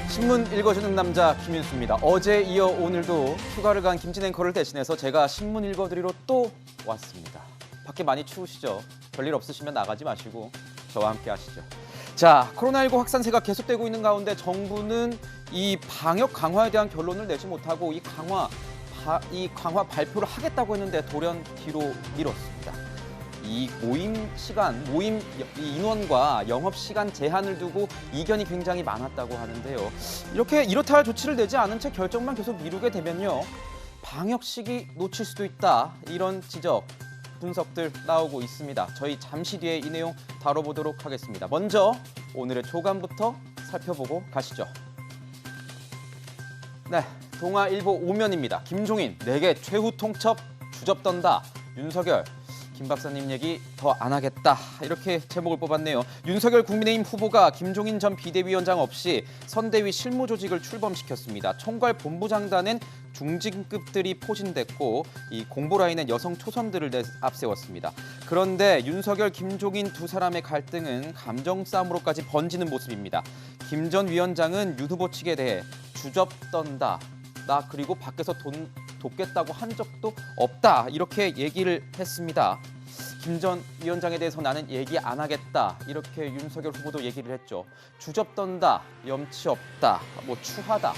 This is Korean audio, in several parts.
신문 읽어주는 남자 김윤수입니다. 어제 이어 오늘도 휴가를 간 김진 앵커를 대신해서 제가 신문 읽어드리러 또 왔습니다. 밖에 많이 추우시죠? 별일 없으시면 나가지 마시고 저와 함께 하시죠. 자, 코로나19 확산세가 계속되고 있는 가운데 정부는 이 방역 강화에 대한 결론을 내지 못하고 이 강화 발표를 하겠다고 했는데 돌연 뒤로 미뤘습니다. 이 모임 인원과 영업 시간 제한을 두고 이견이 굉장히 많았다고 하는데요. 이렇다 할 조치를 내지 않은 채 결정만 계속 미루게 되면요, 방역 시기 놓칠 수도 있다, 이런 지적, 분석들 나오고 있습니다. 저희 잠시 뒤에 이 내용 다뤄보도록 하겠습니다. 먼저 오늘의 조간부터 살펴보고 가시죠. 네, 동아일보 5면입니다. 김종인, 내게 최후 통첩 주접던다. 윤석열, 김 박사님 얘기 더 안 하겠다, 이렇게 제목을 뽑았네요. 윤석열 국민의힘 후보가 김종인 전 비대위원장 없이 선대위 실무조직을 출범시켰습니다. 총괄 본부장단엔 중진급들이 포진됐고 이 공보라인엔 여성 초선들을 앞세웠습니다. 그런데 윤석열, 김종인 두 사람의 갈등은 감정 싸움으로까지 번지는 모습입니다. 김 전 위원장은 윤 후보 측에 대해 주접떤다, 나 그리고 밖에서 돈 돕겠다고 한 적도 없다, 이렇게 얘기를 했습니다. 김 전 위원장에 대해서 나는 얘기 안 하겠다, 이렇게 윤석열 후보도 얘기를 했죠. 주접떤다, 염치 없다, 추하다,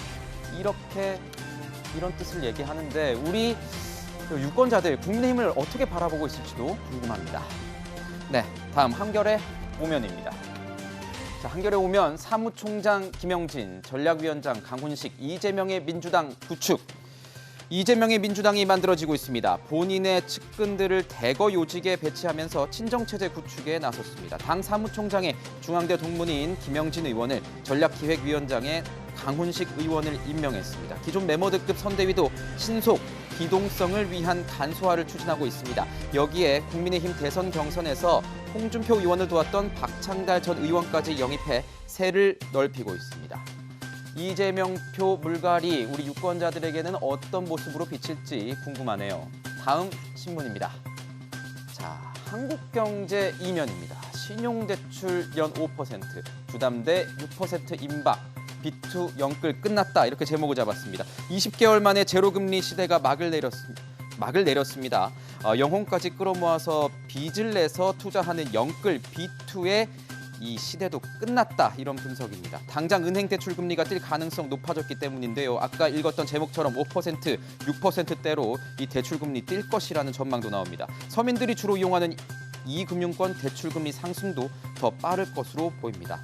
이런 뜻을 얘기하는데 우리 유권자들 국민의힘을 어떻게 바라보고 있을지도 궁금합니다. 네, 다음 한겨레 5면입니다. 자, 한겨레 5면 사무총장 김영진, 전략위원장 강훈식, 이재명의 민주당 구축. 이재명의 민주당이 만들어지고 있습니다. 본인의 측근들을 대거 요직에 배치하면서 친정체제 구축에 나섰습니다. 당 사무총장에 중앙대 동문인 김영진 의원을, 전략기획위원장에 강훈식 의원을 임명했습니다. 기존 메모드급 선대위도 신속, 기동성을 위한 간소화를 추진하고 있습니다. 여기에 국민의힘 대선 경선에서 홍준표 의원을 도왔던 박창달 전 의원까지 영입해 세를 넓히고 있습니다. 이재명표 물갈이 우리 유권자들에게는 어떤 모습으로 비칠지 궁금하네요. 다음 신문입니다. 자, 한국경제 2면입니다. 신용대출 연 5%, 주담대 6% 임박, 비투 영끌 끝났다, 이렇게 제목을 잡았습니다. 20개월 만에 제로금리 시대가 막을 내렸습니다. 영혼까지 끌어모아서 빚을 내서 투자하는 영끌 비투의 이 시대도 끝났다, 이런 분석입니다. 당장 은행 대출 금리가 뛸 가능성 높아졌기 때문인데요. 아까 읽었던 제목처럼 5%, 6%대로 이 대출 금리 뛸 것이라는 전망도 나옵니다. 서민들이 주로 이용하는 이금융권 대출 금리 상승도 더 빠를 것으로 보입니다.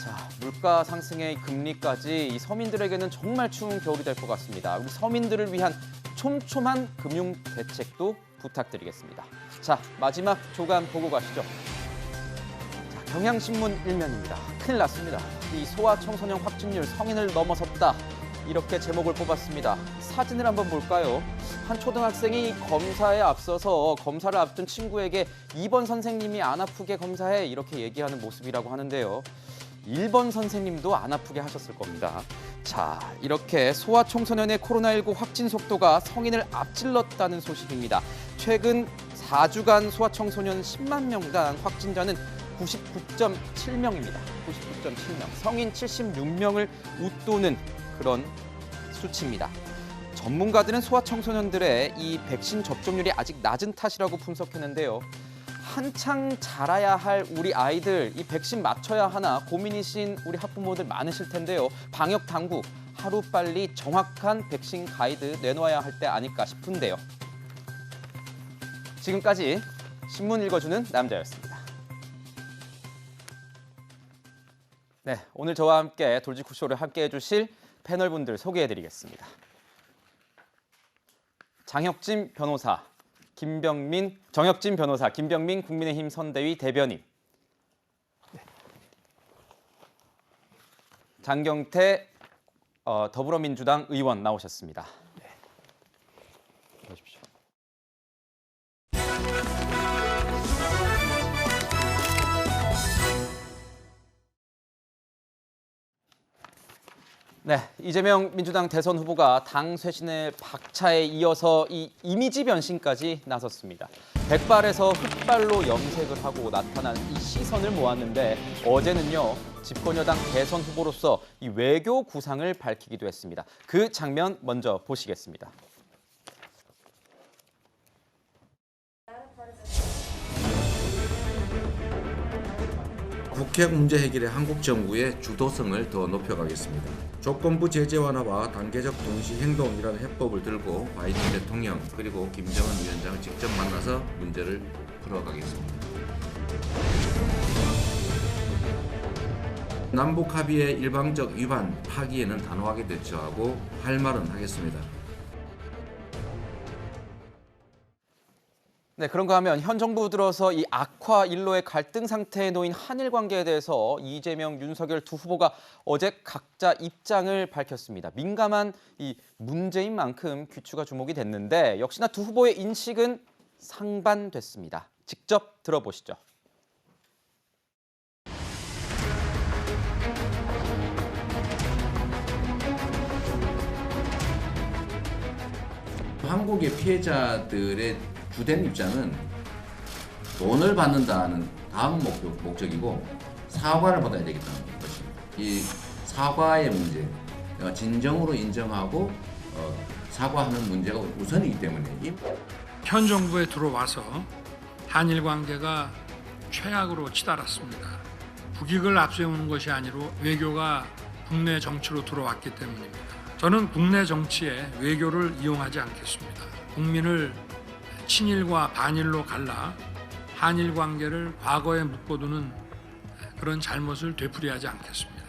자, 물가 상승의 금리까지 이 서민들에게는 정말 추운 겨울이 될 것 같습니다. 우리 서민들을 위한 촘촘한 금융 대책도 부탁드리겠습니다. 자, 마지막 조간 보고 가시죠. 경향신문 1면입니다. 큰일 났습니다. 이 소아청소년 확진율 성인을 넘어섰다, 이렇게 제목을 뽑았습니다. 사진을 한번 볼까요? 한 초등학생이 검사에 앞서서 검사를 앞둔 친구에게 2번 선생님이 안 아프게 검사해, 이렇게 얘기하는 모습이라고 하는데요. 1번 선생님도 안 아프게 하셨을 겁니다. 자, 이렇게 소아청소년의 코로나19 확진 속도가 성인을 앞질렀다는 소식입니다. 최근 4주간 소아청소년 10만 명당 확진자는 99.7명입니다. 99.7명. 성인 76명을 웃도는 그런 수치입니다. 전문가들은 소아청소년들의 이 백신 접종률이 아직 낮은 탓이라고 분석했는데요. 한창 자라야 할 우리 아이들, 이 백신 맞춰야 하나 고민이신 우리 학부모들 많으실 텐데요. 방역 당국, 하루빨리 정확한 백신 가이드 내놓아야 할 때 아닐까 싶은데요. 지금까지 신문 읽어주는 남자였습니다. 네, 오늘 저와 함께 돌직구쇼를 함께 해주실 패널분들 소개해드리겠습니다. 정혁진 변호사, 김병민 국민의힘 선대위 대변인, 장경태 더불어민주당 의원 나오셨습니다. 네. 보십시오. 네, 이재명 민주당 대선 후보가 당 쇄신의 박차에 이어서 이 이미지 변신까지 나섰습니다. 백발에서 흑발로 염색을 하고 나타난 이 시선을 모았는데 어제는요. 집권여당 대선 후보로서 이 외교 구상을 밝히기도 했습니다. 그 장면 먼저 보시겠습니다. 국회 문제 해결의 한국 정부의 주도성을 더 높여가겠습니다. 조건부 제재 완화와 단계적 동시 행동이라는 해법을 들고 바이든 대통령 그리고 김정은 위원장을 직접 만나서 문제를 풀어가겠습니다. 남북 합의의 일방적 위반, 파기에는 단호하게 대처하고 할 말은 하겠습니다. 네, 그런가 하면 현 정부 들어서 이 악화 일로의 갈등 상태에 놓인 한일 관계에 대해서 이재명, 윤석열 두 후보가 어제 각자 입장을 밝혔습니다. 민감한 이 문제인 만큼 귀추가 주목이 됐는데 역시나 두 후보의 인식은 상반됐습니다. 직접 들어보시죠. 한국의 피해자들의 주된 입장은 돈을 받는다는 다음 목적이고 사과를 받아야 되겠다는 것입니다. 이 사과의 문제, 진정으로 인정하고 사과하는 문제가 우선이기 때문에 현 정부에 들어와서 한일 관계가 최악으로 치달았습니다. 국익을 앞세우는 것이 아니로 외교가 국내 정치로 들어왔기 때문입니다. 저는 국내 정치에 외교를 이용하지 않겠습니다. 국민을 친일과 반일로 갈라 한일 관계를 과거에 묶어두는 그런 잘못을 되풀이하지 않겠습니다.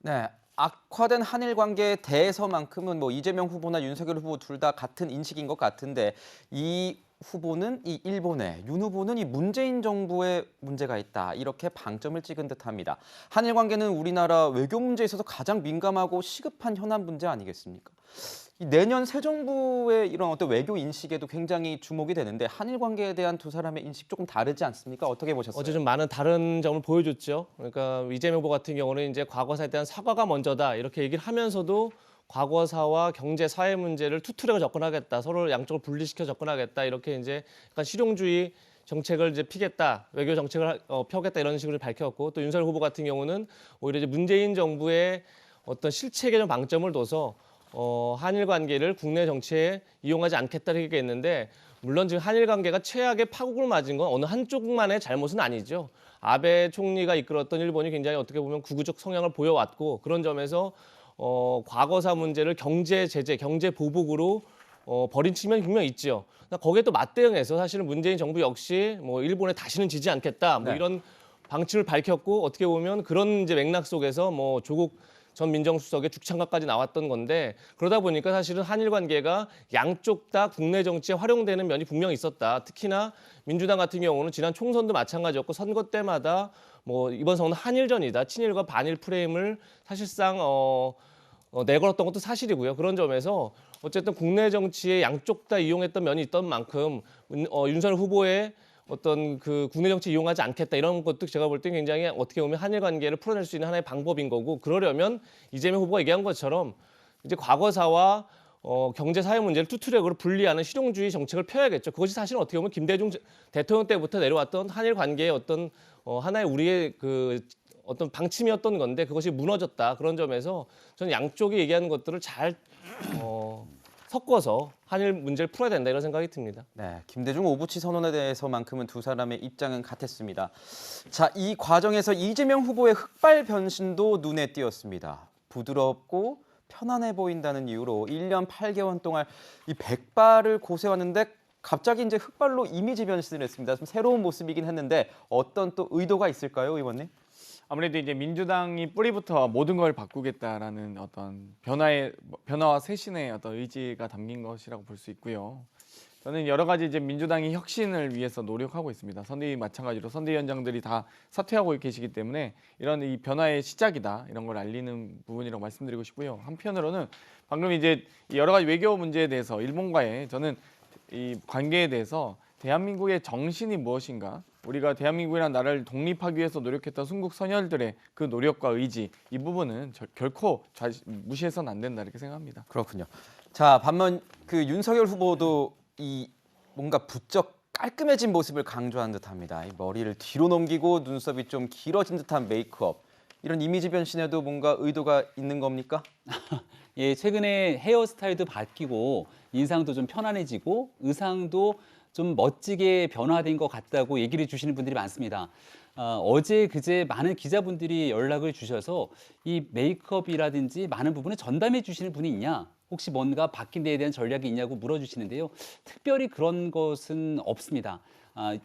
네, 악화된 한일 관계에 대해서만큼은 뭐 이재명 후보나 윤석열 후보 둘 다 같은 인식인 것 같은데 이 후보는 이 일본에, 윤 후보는 이 문재인 정부에 문제가 있다. 이렇게 방점을 찍은 듯합니다. 한일 관계는 우리나라 외교 문제에 있어서 가장 민감하고 시급한 현안 문제 아니겠습니까? 내년 새 정부의 이런 어떤 외교 인식에도 굉장히 주목이 되는데 한일 관계에 대한 두 사람의 인식 조금 다르지 않습니까? 어떻게 보셨어요? 어제 좀 많은 다른 점을 보여줬죠. 그러니까 이재명 후보 같은 경우는 이제 과거사에 대한 사과가 먼저다 이렇게 얘기를 하면서도 과거사와 경제 사회 문제를 투트랙을 접근하겠다, 서로 양쪽을 분리시켜 접근하겠다 이렇게 이제 약간 실용주의 정책을 이제 피겠다, 외교 정책을 펴겠다 이런 식으로 밝혔고 또 윤석열 후보 같은 경우는 오히려 이제 문재인 정부의 어떤 실책에 좀 방점을 둬서 한일 관계를 국내 정치에 이용하지 않겠다 이렇게 했는데 물론 지금 한일 관계가 최악의 파국을 맞은 건 어느 한쪽만의 잘못은 아니죠. 아베 총리가 이끌었던 일본이 굉장히 어떻게 보면 구구적 성향을 보여왔고 그런 점에서 과거사 문제를 경제 제재, 경제 보복으로 버린 측면이 분명히 있죠. 거기에 또 맞대응해서 사실은 문재인 정부 역시 뭐 일본에 다시는 지지 않겠다 뭐 네. 이런 방침을 밝혔고 어떻게 보면 그런 이제 맥락 속에서 뭐 조국 전 민정수석의 죽창각까지 나왔던 건데 그러다 보니까 사실은 한일 관계가 양쪽 다 국내 정치에 활용되는 면이 분명히 있었다. 특히나 민주당 같은 경우는 지난 총선도 마찬가지였고 선거 때마다 뭐 이번 선거는 한일전이다. 친일과 반일 프레임을 사실상 내걸었던 것도 사실이고요. 그런 점에서 어쨌든 국내 정치에 양쪽 다 이용했던 면이 있던 만큼 윤석열 후보의 어떤 그 국내 정치 이용하지 않겠다 이런 것도 제가 볼 때 굉장히 어떻게 보면 한일 관계를 풀어낼 수 있는 하나의 방법인 거고 그러려면 이재명 후보가 얘기한 것처럼 이제 과거사와 경제 사회 문제를 투트랙으로 분리하는 실용주의 정책을 펴야겠죠. 그것이 사실은 어떻게 보면 김대중 대통령 때부터 내려왔던 한일 관계의 어떤 하나의 우리의 그 어떤 방침이었던 건데 그것이 무너졌다. 그런 점에서 저는 양쪽이 얘기하는 것들을 잘 섞어서 한일 문제를 풀어야 된다 이런 생각이 듭니다. 네, 김대중 오부치 선언에 대해서만큼은 두 사람의 입장은 같았습니다. 자, 이 과정에서 이재명 후보의 흑발 변신도 눈에 띄었습니다. 부드럽고 편안해 보인다는 이유로 1년 8개월 동안 이 백발을 고수해왔는데 갑자기 이제 흑발로 이미지 변신을 했습니다. 좀 새로운 모습이긴 했는데 어떤 또 의도가 있을까요, 의원님? 아무래도 이제 민주당이 뿌리부터 모든 걸 바꾸겠다라는 어떤 변화와 쇄신의 어떤 의지가 담긴 것이라고 볼 수 있고요. 저는 여러 가지 이제 민주당이 혁신을 위해서 노력하고 있습니다. 선대위 마찬가지로 선대위원장들이 다 사퇴하고 계시기 때문에 이런 이 변화의 시작이다 이런 걸 알리는 부분이라고 말씀드리고 싶고요. 한편으로는 방금 이제 여러 가지 외교 문제에 대해서 일본과의 저는 이 관계에 대해서 대한민국의 정신이 무엇인가? 우리가 대한민국이라는 나라를 독립하기 위해서 노력했던 순국 선열들의 그 노력과 의지 이 부분은 결코 무시해서는 안 된다 이렇게 생각합니다. 그렇군요. 자, 반면 그 윤석열 후보도 이 뭔가 부쩍 깔끔해진 모습을 강조한 듯합니다. 이 머리를 뒤로 넘기고 눈썹이 좀 길어진 듯한 메이크업. 이런 이미지 변신에도 뭔가 의도가 있는 겁니까? 예, 최근에 헤어스타일도 바뀌고 인상도 좀 편안해지고 의상도 좀 멋지게 변화된 것 같다고 얘기를 주시는 분들이 많습니다. 어제 그제 많은 기자분들이 연락을 주셔서 이 메이크업이라든지 많은 부분을 전담해 주시는 분이 있냐? 혹시 뭔가 바뀐 데에 대한 전략이 있냐고 물어주시는데요. 특별히 그런 것은 없습니다.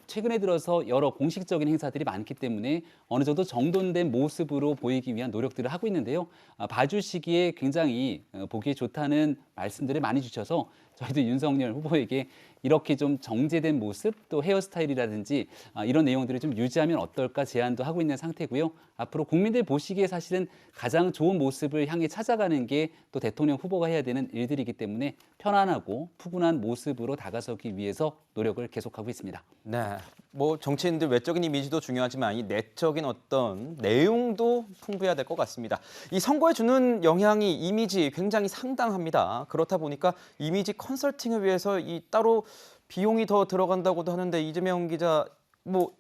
최근에 들어서 여러 공식적인 행사들이 많기 때문에 어느 정도 정돈된 모습으로 보이기 위한 노력들을 하고 있는데요. 봐주시기에 굉장히 보기에 좋다는 말씀들을 많이 주셔서 저희도 윤석열 후보에게 이렇게 좀 정제된 모습 또 헤어스타일이라든지 이런 내용들을 좀 유지하면 어떨까 제안도 하고 있는 상태고요. 앞으로 국민들 보시기에 사실은 가장 좋은 모습을 향해 찾아가는 게 또 대통령 후보가 해야 되는 일들이기 때문에 편안하고 푸근한 모습으로 다가서기 위해서 노력을 계속하고 있습니다. 네, 뭐 정치인들 외적인 이미지도 중요하지만 이 내적인 어떤 내용도 풍부해야 될 것 같습니다. 이 선거에 주는 영향이 이미지 굉장히 상당합니다. 그렇다 보니까 이미지 컨설팅을 위해서 이 따로 비용이 더 들어간다고도 하는데 이재명 기자 뭐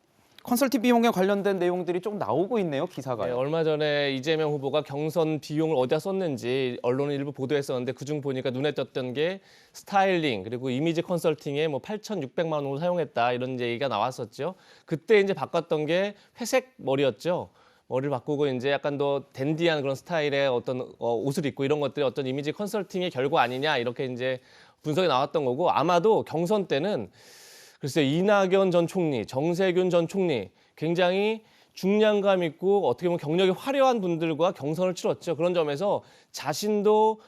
컨설팅 비용에 관련된 내용들이 좀 나오고 있네요, 기사가. 네, 얼마 전에 이재명 후보가 경선 비용을 어디다 썼는지 언론은 일부 보도했었는데 그중 보니까 눈에 띄었던 게 스타일링 그리고 이미지 컨설팅에 뭐 8,600만 원을 사용했다 이런 얘기가 나왔었죠. 그때 이제 바꿨던 게 회색 머리였죠. 머리를 바꾸고 이제 약간 더 댄디한 그런 스타일의 어떤 옷을 입고 이런 것들이 어떤 이미지 컨설팅의 결과 아니냐 이렇게 이제 분석이 나왔던 거고 아마도 경선 때는 글쎄요, 이낙연 전 총리, 정세균 전 총리 굉장히 중량감 있고 어떻게 보면 경력이 화려한 분들과 경선을 치렀죠. 그런 점에서 자신도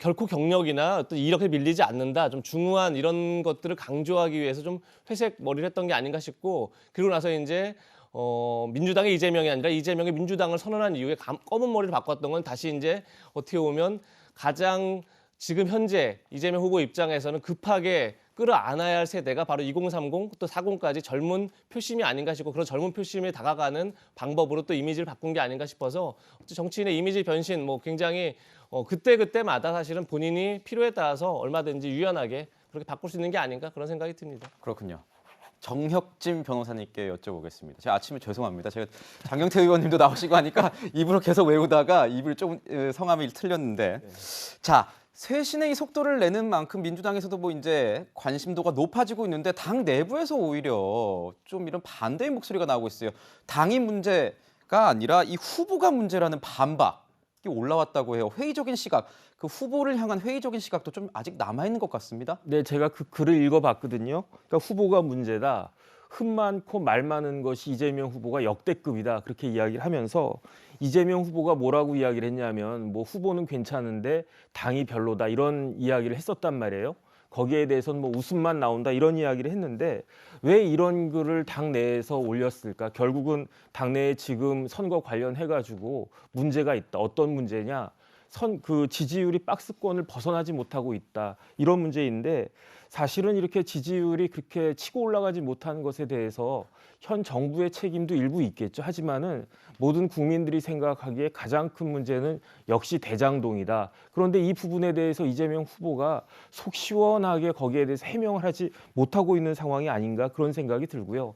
결코 경력이나 어떤 이렇게 밀리지 않는다. 좀 중후한 이런 것들을 강조하기 위해서 좀 회색 머리를 했던 게 아닌가 싶고 그리고 나서 이제 민주당의 이재명이 아니라 이재명의 민주당을 선언한 이후에 검은 머리를 바꿨던 건 다시 이제 어떻게 보면 가장 지금 현재 이재명 후보 입장에서는 급하게 끌어안아야 할 세대가 바로 2030, 또 40까지 젊은 표심이 아닌가 싶고 그런 젊은 표심에 다가가는 방법으로 또 이미지를 바꾼 게 아닌가 싶어서 정치인의 이미지 변신 뭐 굉장히 그때그때마다 사실은 본인이 필요에 따라서 얼마든지 유연하게 그렇게 바꿀 수 있는 게 아닌가 그런 생각이 듭니다. 그렇군요. 정혁진 변호사님께 여쭤보겠습니다. 제가 아침에 죄송합니다. 제가 장경태 의원님도 나오시고 하니까 입으로 계속 외우다가 입을 좀 성함이 틀렸는데 자. 쇄신의 이 속도를 내는 만큼 민주당에서도 뭐 이제 관심도가 높아지고 있는데 당 내부에서 오히려 좀 이런 반대의 목소리가 나오고 있어요. 당이 문제가 아니라 이 후보가 문제라는 반박이 올라왔다고 해요. 회의적인 시각, 그 후보를 향한 회의적인 시각도 좀 아직 남아있는 것 같습니다. 네, 제가 그 글을 읽어봤거든요. 그러니까 후보가 문제다. 흠 많고 말 많은 것이 이재명 후보가 역대급이다. 그렇게 이야기를 하면서 이재명 후보가 뭐라고 이야기를 했냐면 뭐 후보는 괜찮은데 당이 별로다 이런 이야기를 했었단 말이에요. 거기에 대해서는 뭐 웃음만 나온다 이런 이야기를 했는데 왜 이런 글을 당내에서 올렸을까? 결국은 당내에 지금 선거 관련해가지고 문제가 있다. 어떤 문제냐? 그 지지율이 박스권을 벗어나지 못하고 있다. 이런 문제인데 사실은 이렇게 지지율이 그렇게 치고 올라가지 못하는 것에 대해서 현 정부의 책임도 일부 있겠죠. 하지만은 모든 국민들이 생각하기에 가장 큰 문제는 역시 대장동이다. 그런데 이 부분에 대해서 이재명 후보가 속 시원하게 거기에 대해서 해명을 하지 못하고 있는 상황이 아닌가 그런 생각이 들고요.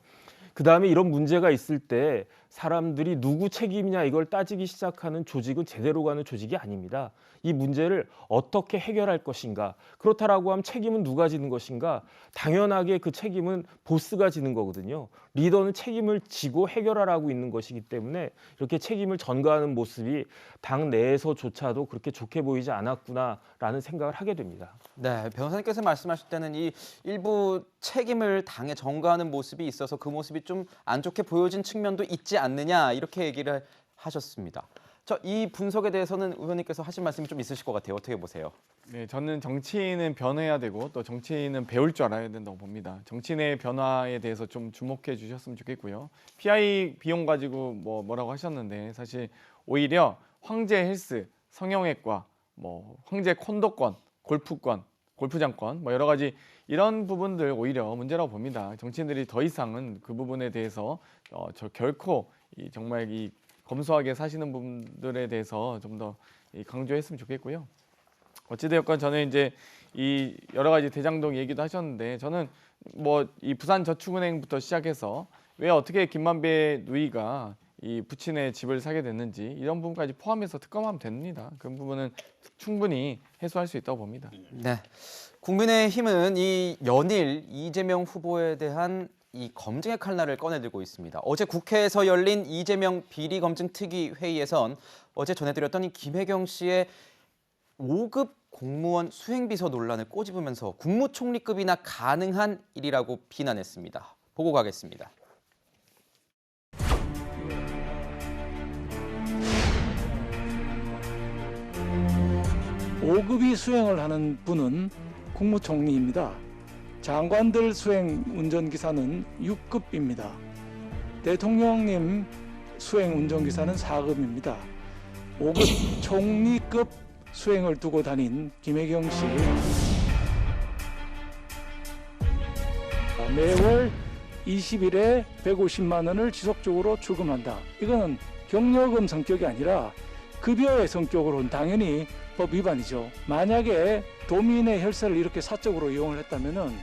그다음에 이런 문제가 있을 때 사람들이 누구 책임이냐 이걸 따지기 시작하는 조직은 제대로 가는 조직이 아닙니다. 이 문제를 어떻게 해결할 것인가. 그렇다라고 하면 책임은 누가 지는 것인가. 당연하게 그 책임은 보스가 지는 거거든요. 리더는 책임을 지고 해결하라고 있는 것이기 때문에 이렇게 책임을 전가하는 모습이 당 내에서조차도 그렇게 좋게 보이지 않았구나라는 생각을 하게 됩니다. 네, 변호사님께서 말씀하실 때는 이 일부 책임을 당에 전가하는 모습이 있어서 그 모습이 좀 안 좋게 보여진 측면도 있지 않느냐 이렇게 얘기를 하셨습니다. 이 분석에 대해서는 의원님께서 하신 말씀이 좀 있으실 것 같아요. 어떻게 보세요? 네, 저는 정치인은 변해야 되고 또 정치인은 배울 줄 알아야 된다고 봅니다. 정치인의 변화에 대해서 좀 주목해 주셨으면 좋겠고요. PI 비용 가지고 뭐라고 하셨는데 사실 오히려 황제 헬스, 성형외과, 황제 콘도권, 골프권, 골프장권 여러 가지 이런 부분들 오히려 문제라고 봅니다. 정치인들이 더 이상은 그 부분에 대해서 결코 정말 검소하게 사시는 분들에 대해서 좀 더 강조했으면 좋겠고요. 어찌되었건 저는 이제 이 여러 가지 대장동 얘기도 하셨는데 저는 뭐 이 부산저축은행부터 시작해서 왜 어떻게 김만배 누이가 이 부친의 집을 사게 됐는지 이런 부분까지 포함해서 특검하면 됩니다. 그 부분은 충분히 해소할 수 있다고 봅니다. 네. 국민의힘은 이 연일 이재명 후보에 대한 이 검증의 칼날을 꺼내들고 있습니다. 어제 국회에서 열린 이재명 비리검증 특위 회의에선 어제 전해드렸던 이 김혜경 씨의 5급 공무원 수행비서 논란을 꼬집으면서 국무총리급이나 가능한 일이라고 비난했습니다. 보고 가겠습니다. 5급이 수행을 하는 분은 국무총리입니다. 장관들 수행 운전기사는 6급입니다. 대통령님 수행 운전기사는 4급입니다. 5급 총리급 수행을 두고 다닌 김혜경 씨 매월 20일에 150만 원을 지속적으로 출금한다. 이거는 경력금 성격이 아니라 급여의 성격으로는 당연히 법 위반이죠. 만약에 도민의 혈세를 이렇게 사적으로 이용을 했다면은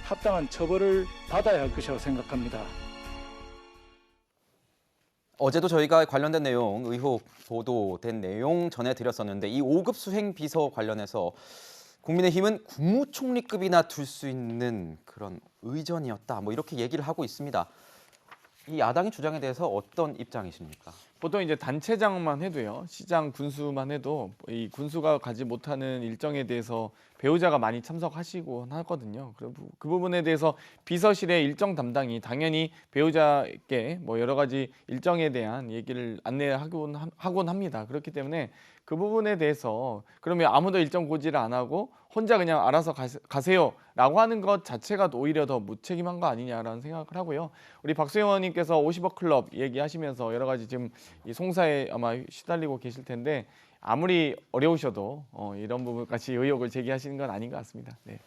합당한 처벌을 받아야 할 것이라고 생각합니다. 어제도 저희가 관련된 내용, 의혹 보도된 내용 전해드렸었는데 이 5급 수행 비서 관련해서 국민의힘은 국무총리급이나 둘 수 있는 그런 의전이었다. 뭐 이렇게 얘기를 하고 있습니다. 이 야당의 주장에 대해서 어떤 입장이십니까? 보통 이제 단체장만 해도요, 시장 군수만 해도 이 군수가 가지 못하는 일정에 대해서 배우자가 많이 참석하시고 하거든요. 그 부분에 대해서 비서실의 일정 담당이 당연히 배우자께 뭐 여러 가지 일정에 대한 얘기를 안내하곤 합니다. 그렇기 때문에 그 부분에 대해서 그러면 아무도 일정 고지를 안 하고 혼자 그냥 알아서 가세요라고 하는 것 자체가 오히려 더 무책임한 거 아니냐라는 생각을 하고요. 우리 박수 의원님께서 50억 클럽 얘기하시면서 여러 가지 지금 이 송사에 아마 시달리고 계실 텐데 아무리 어려우셔도 이런 부분까지 의혹을 제기하시는 건 아닌 것 같습니다. 네.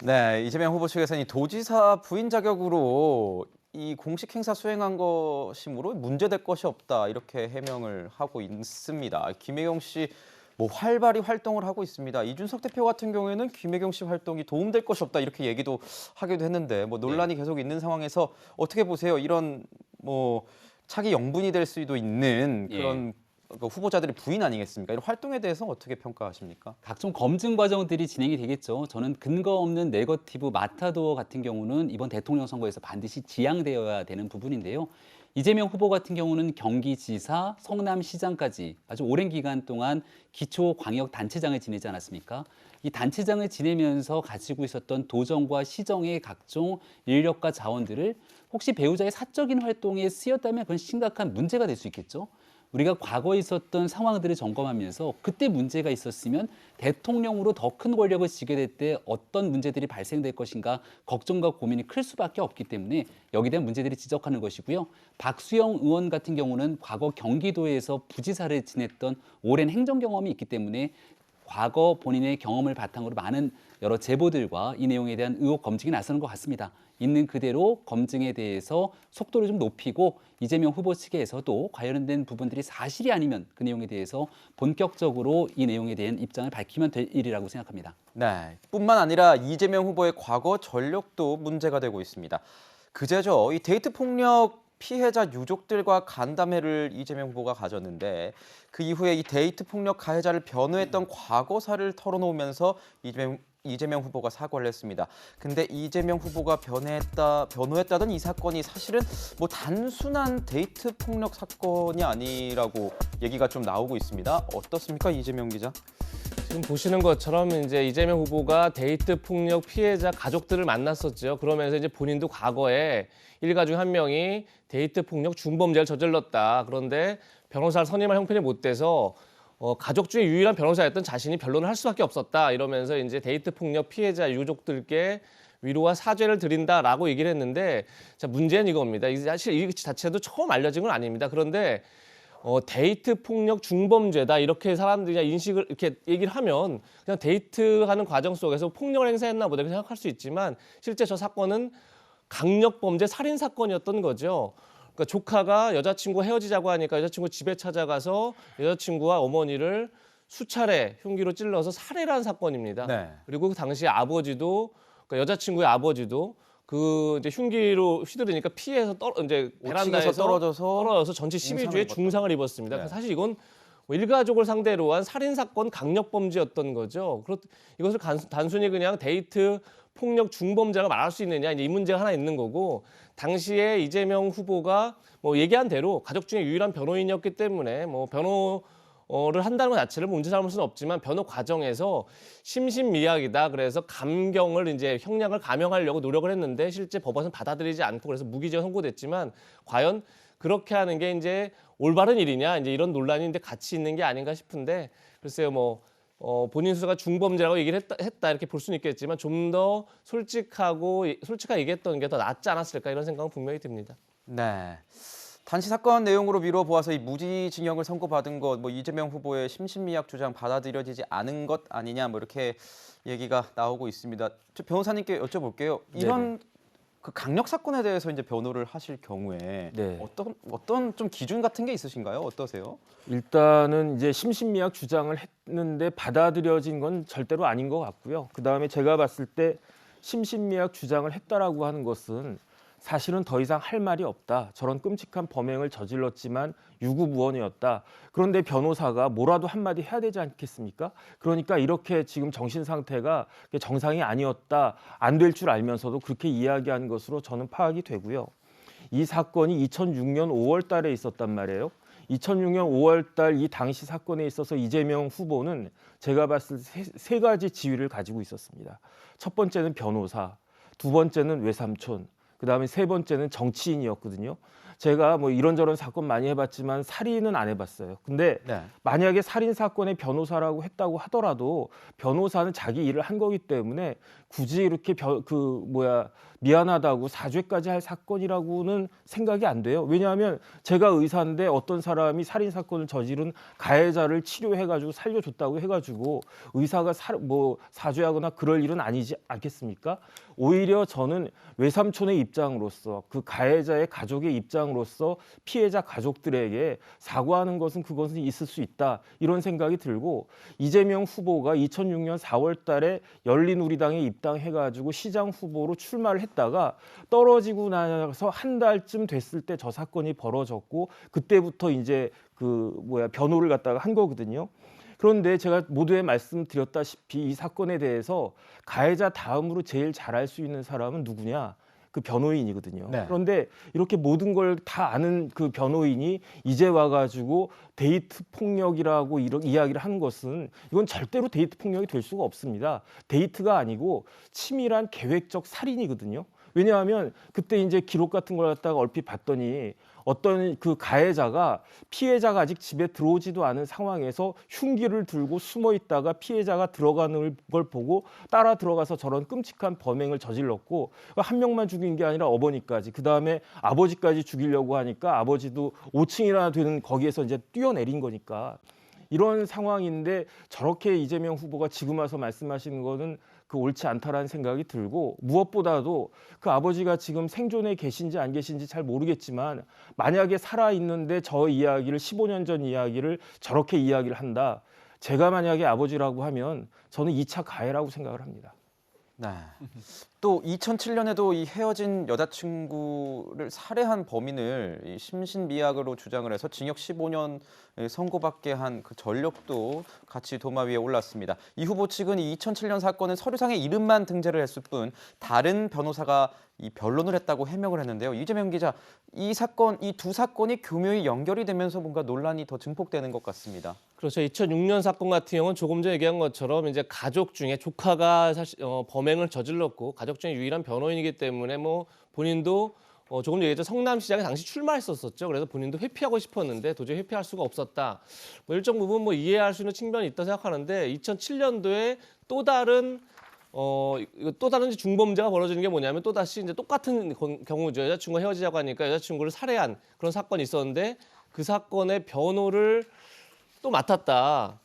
네, 이재명 후보 측에서는 이 도지사 부인 자격으로 이 공식 행사 수행한 것이므로 문제될 것이 없다 이렇게 해명을 하고 있습니다. 김혜경 씨 뭐 활발히 활동을 하고 있습니다. 이준석 대표 같은 경우에는 김혜경 씨 활동이 도움될 것이 없다 이렇게 얘기도 하기도 했는데 뭐 논란이 계속 있는 상황에서 어떻게 보세요? 이런 뭐 차기 영분이 될 수도 있는 그런 후보자들의 부인 아니겠습니까? 이런 활동에 대해서 어떻게 평가하십니까? 각종 검증 과정들이 진행이 되겠죠. 저는 근거 없는 네거티브 마타도어 같은 경우는 이번 대통령 선거에서 반드시 지양되어야 되는 부분인데요. 이재명 후보 같은 경우는 경기지사, 성남시장까지 아주 오랜 기간 동안 기초광역단체장을 지내지 않았습니까? 이 단체장을 지내면서 가지고 있었던 도정과 시정의 각종 인력과 자원들을 혹시 배우자의 사적인 활동에 쓰였다면 그건 심각한 문제가 될 수 있겠죠. 우리가 과거에 있었던 상황들을 점검하면서 그때 문제가 있었으면 대통령으로 더 큰 권력을 쥐게 될 때 어떤 문제들이 발생될 것인가 걱정과 고민이 클 수밖에 없기 때문에 여기에 대한 문제들이 지적하는 것이고요. 박수영 의원 같은 경우는 과거 경기도에서 부지사를 지냈던 오랜 행정 경험이 있기 때문에 과거 본인의 경험을 바탕으로 많은 여러 제보들과 이 내용에 대한 의혹 검증이 나서는 것 같습니다. 있는 그대로 검증에 대해서 속도를 좀 높이고 이재명 후보 측에서도 관련된 부분들이 사실이 아니면 그 내용에 대해서 본격적으로 이 내용에 대한 입장을 밝히면 될 일이라고 생각합니다. 네, 뿐만 아니라 이재명 후보의 과거 전력도 문제가 되고 있습니다. 그제죠, 이 데이트 폭력 피해자 유족들과 간담회를 이재명 후보가 가졌는데 그 이후에 이 데이트 폭력 가해자를 변호했던 과거사를 털어놓으면서 이재명 후보가 사과를 했습니다. 근데 이재명 후보가 변호했다던 이 사건이 사실은 뭐 단순한 데이트 폭력 사건이 아니라고 얘기가 좀 나오고 있습니다. 어떻습니까, 이재명 기자? 지금 보시는 것처럼 이제 이재명 후보가 데이트 폭력 피해자 가족들을 만났었죠. 그러면서 이제 본인도 과거에 일가 중 한 명이 데이트 폭력 중범죄를 저질렀다. 그런데 변호사를 선임할 형편이 못 돼서 가족 중에 유일한 변호사였던 자신이 변론을 할 수밖에 없었다. 이러면서 이제 데이트 폭력 피해자 유족들께 위로와 사죄를 드린다라고 얘기를 했는데 자, 문제는 이겁니다. 사실 이 자체도 처음 알려진 건 아닙니다. 그런데 데이트 폭력 중범죄다 이렇게 사람들이 인식을 이렇게 얘기를 하면 그냥 데이트하는 과정 속에서 폭력을 행사했나 보다 이렇게 생각할 수 있지만 실제 저 사건은 강력범죄 살인 사건이었던 거죠. 그러니까 조카가 여자친구 헤어지자고 하니까 여자친구 집에 찾아가서 여자친구와 어머니를 수차례 흉기로 찔러서 살해를 한 사건입니다. 네. 그리고 그 당시 아버지도 그러니까 여자친구의 아버지도 그 이제 흉기로 휘두르니까 피해서 이제 베란다에서 5층에서 떨어져서 전치 중상을 12주의 입었다. 중상을 입었습니다. 네. 사실 이건 뭐 일가족을 상대로 한 살인 사건 강력 범죄였던 거죠. 이것을 단순히 그냥 데이트 폭력 중범죄가 말할 수 있느냐 이제 이 문제가 하나 있는 거고 당시에 이재명 후보가 뭐 얘기한 대로 가족 중에 유일한 변호인이었기 때문에 뭐 변호를 한다는 것 자체를 문제 삼을 수는 없지만 변호 과정에서 심신미약이다. 그래서 감경을 이제 형량을 감형하려고 노력을 했는데 실제 법원은 받아들이지 않고 그래서 무기징역 선고됐지만 과연 그렇게 하는 게 이제 올바른 일이냐 이제 이런 논란이 이제 같이 있는 게 아닌가 싶은데 글쎄요 뭐 본인 스스로가 중범죄라고 얘기를 했다 이렇게 볼 수는 있겠지만 좀 더 솔직하게 얘기했던 게 더 낫지 않았을까 이런 생각은 분명히 듭니다. 네. 단시 사건 내용으로 미뤄 보아서 이 무기징역을 선고받은 것, 뭐 이재명 후보의 심신미약 주장 받아들여지지 않은 것 아니냐, 뭐 이렇게 얘기가 나오고 있습니다. 저 변호사님께 여쭤볼게요. 이런 그 강력 사건에 대해서 이제 변호를 하실 경우에 네. 어떤 좀 기준 같은 게 있으신가요? 어떠세요? 일단은 이제 심신미약 주장을 했는데 받아들여진 건 절대로 아닌 것 같고요. 그다음에 제가 봤을 때 심신미약 주장을 했다라고 하는 것은 사실은 더 이상 할 말이 없다. 저런 끔찍한 범행을 저질렀지만 유구무원이었다. 그런데 변호사가 뭐라도 한마디 해야 되지 않겠습니까? 그러니까 이렇게 지금 정신 상태가 정상이 아니었다. 안 될 줄 알면서도 그렇게 이야기한 것으로 저는 파악이 되고요. 이 사건이 2006년 5월 달에 있었단 말이에요. 2006년 5월 달 이 당시 사건에 있어서 이재명 후보는 제가 봤을 때 세 가지 지위를 가지고 있었습니다. 첫 번째는 변호사, 두 번째는 외삼촌, 그다음에 세 번째는 정치인이었거든요. 제가 뭐 이런저런 사건 많이 해봤지만 살인은 안 해봤어요. 근데 네. 만약에 살인 사건의 변호사라고 했다고 하더라도 변호사는 자기 일을 한 거기 때문에 굳이 이렇게 미안하다고 사죄까지 할 사건이라고는 생각이 안 돼요. 왜냐하면 제가 의사인데 어떤 사람이 살인 사건을 저지른 가해자를 치료해가지고 살려줬다고 해가지고 의사가 사죄하거나 그럴 일은 아니지 않겠습니까? 오히려 저는 외삼촌의 입장으로서 그 가해자의 가족의 입장으로서 피해자 가족들에게 사과하는 그것은 있을 수 있다 이런 생각이 들고 이재명 후보가 2006년 4월 달에 열린우리당에 입당해가지고 시장 후보로 출마를 했다가 떨어지고 나서 한 달쯤 됐을 때 저 사건이 벌어졌고 그때부터 이제 변호를 갖다가 한 거거든요. 그런데 제가 모두에 말씀드렸다시피 이 사건에 대해서 가해자 다음으로 제일 잘할 수 있는 사람은 누구냐? 그 변호인이거든요. 네. 그런데 이렇게 모든 걸 다 아는 그 변호인이 이제 와가지고 데이트 폭력이라고 이야기를 하는 것은 이건 절대로 데이트 폭력이 될 수가 없습니다. 데이트가 아니고 치밀한 계획적 살인이거든요. 왜냐하면 그때 이제 기록 같은 걸 갖다가 얼핏 봤더니 어떤 그 가해자가 피해자가 아직 집에 들어오지도 않은 상황에서 흉기를 들고 숨어 있다가 피해자가 들어가는 걸 보고 따라 들어가서 저런 끔찍한 범행을 저질렀고 한 명만 죽인 게 아니라 어머니까지 그다음에 아버지까지 죽이려고 하니까 아버지도 5층이나 되는 거기에서 이제 뛰어내린 거니까 이런 상황인데 저렇게 이재명 후보가 지금 와서 말씀하시는 거는 옳지 않다라는 생각이 들고 무엇보다도 그 아버지가 지금 생존에 계신지 안 계신지 잘 모르겠지만 만약에 살아있는데 저 이야기를 15년 전 이야기를 저렇게 이야기를 한다. 제가 만약에 아버지라고 하면 저는 2차 가해라고 생각을 합니다. 네. 또 2007년에도 이 헤어진 여자친구를 살해한 범인을 이 심신미약으로 주장을 해서 징역 15년 선고받게 한 그 전력도 같이 도마 위에 올랐습니다. 이 후보 측은 이 2007년 사건은 서류상의 이름만 등재를 했을 뿐 다른 변호사가 이 변론을 했다고 해명을 했는데요. 이재명 기자, 이 두 사건이 교묘히 연결이 되면서 뭔가 논란이 더 증폭되는 것 같습니다. 그렇죠. 2006년 사건 같은 경우는 조금 전에 얘기한 것처럼 이제 가족 중에 조카가 사실 범행을 저질렀고 가족 중에 유일한 변호인이기 때문에 뭐 본인도 조금 전에 얘기했죠. 성남시장에 당시 출마했었죠. 그래서 본인도 회피하고 싶었는데 도저히 회피할 수가 없었다. 뭐 일정 부분 이해할 수 있는 측면이 있다 생각하는데 2007년도에 또 다른 중범죄가 벌어지는 게 뭐냐면 또 다시 이제 똑같은 경우죠. 여자친구가 헤어지자고 하니까 여자친구를 살해한 그런 사건이 있었는데 그 사건의 변호를 또 맡았다.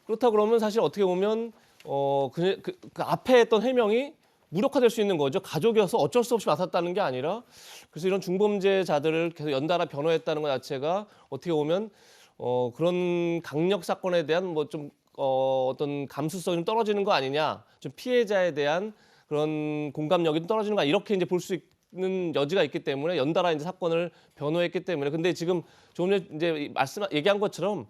그렇다 그러면 사실 어떻게 보면 그 앞에 했던 해명이 무력화될 수 있는 거죠. 가족이어서 어쩔 수 없이 맡았다는 게 아니라 그래서 이런 중범죄자들을 계속 연달아 변호했다는 것 자체가 어떻게 보면 그런 강력 사건에 대한 뭐 좀 어떤 감수성이 좀 떨어지는 거 아니냐, 좀 피해자에 대한 그런 공감력이 좀 떨어지는 거 아니냐, 이렇게 이제 볼 수 있는 여지가 있기 때문에 연달아 이제 사건을 변호했기 때문에. 근데 지금 조금 전에 이제 얘기한 것처럼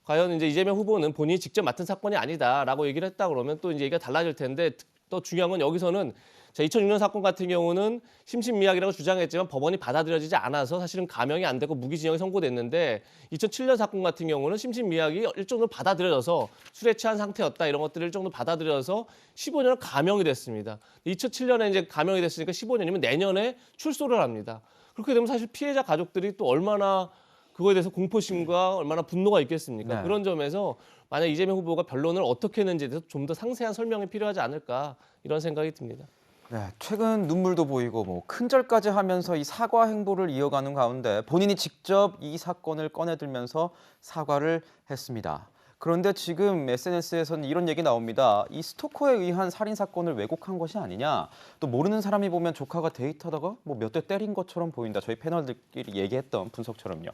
과연 이제 이재명 후보는 본인이 직접 맡은 사건이 아니다라고 얘기를 했다 그러면 또 이제 얘기가 달라질 텐데, 또 중요한 건 여기서는 2006년 사건 같은 경우는 심신미약이라고 주장했지만 법원이 받아들여지지 않아서 사실은 감형이 안 되고 무기징역이 선고됐는데, 2007년 사건 같은 경우는 심신미약이 일정도 받아들여져서 술에 취한 상태였다 이런 것들을 일정도 받아들여서 15년을 감형이 됐습니다. 2007년에 이제 감형이 됐으니까 15년이면 내년에 출소를 합니다. 그렇게 되면 사실 피해자 가족들이 또 얼마나 그거에 대해서 공포심과 얼마나 분노가 있겠습니까? 네. 그런 점에서 만약 이재명 후보가 변론을 어떻게 했는지에 대해서 좀 더 상세한 설명이 필요하지 않을까, 이런 생각이 듭니다. 네, 최근 눈물도 보이고 뭐 큰절까지 하면서 이 사과 행보를 이어가는 가운데 본인이 직접 이 사건을 꺼내들면서 사과를 했습니다. 그런데 지금 SNS에서는 이런 얘기 나옵니다. 이 스토커에 의한 살인 사건을 왜곡한 것이 아니냐. 또 모르는 사람이 보면 조카가 데이트하다가 뭐 몇 대 때린 것처럼 보인다. 저희 패널들끼리 얘기했던 분석처럼요.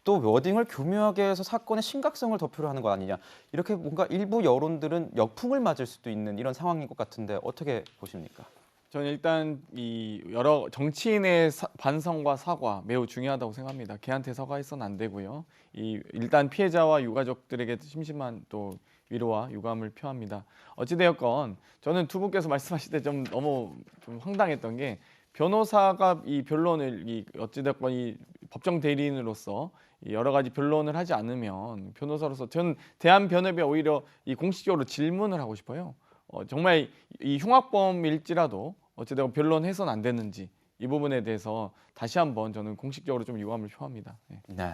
또 워딩을 교묘하게 해서 사건의 심각성을 덮으려 하는 거 아니냐. 이렇게 뭔가 일부 여론들은 역풍을 맞을 수도 있는 이런 상황인 것 같은데 어떻게 보십니까? 저는 일단 이 여러 정치인의 반성과 사과 매우 중요하다고 생각합니다. 걔한테 사과해서는 안 되고요. 일단 피해자와 유가족들에게 심심한 또 위로와 유감을 표합니다. 어찌되었건 저는 두 분께서 말씀하실 때 좀 너무 좀 황당했던 게, 변호사가 이 변론을 어찌되었건 이 법정 대리인으로서 여러 가지 변론을 하지 않으면, 변호사로서 저는 대한변협에 오히려 이 공식적으로 질문을 하고 싶어요. 정말 이 흉악범일지라도 어찌되건 변론해서는 안 되는지, 이 부분에 대해서 다시 한번 저는 공식적으로 좀 유감을 표합니다. 네. 네.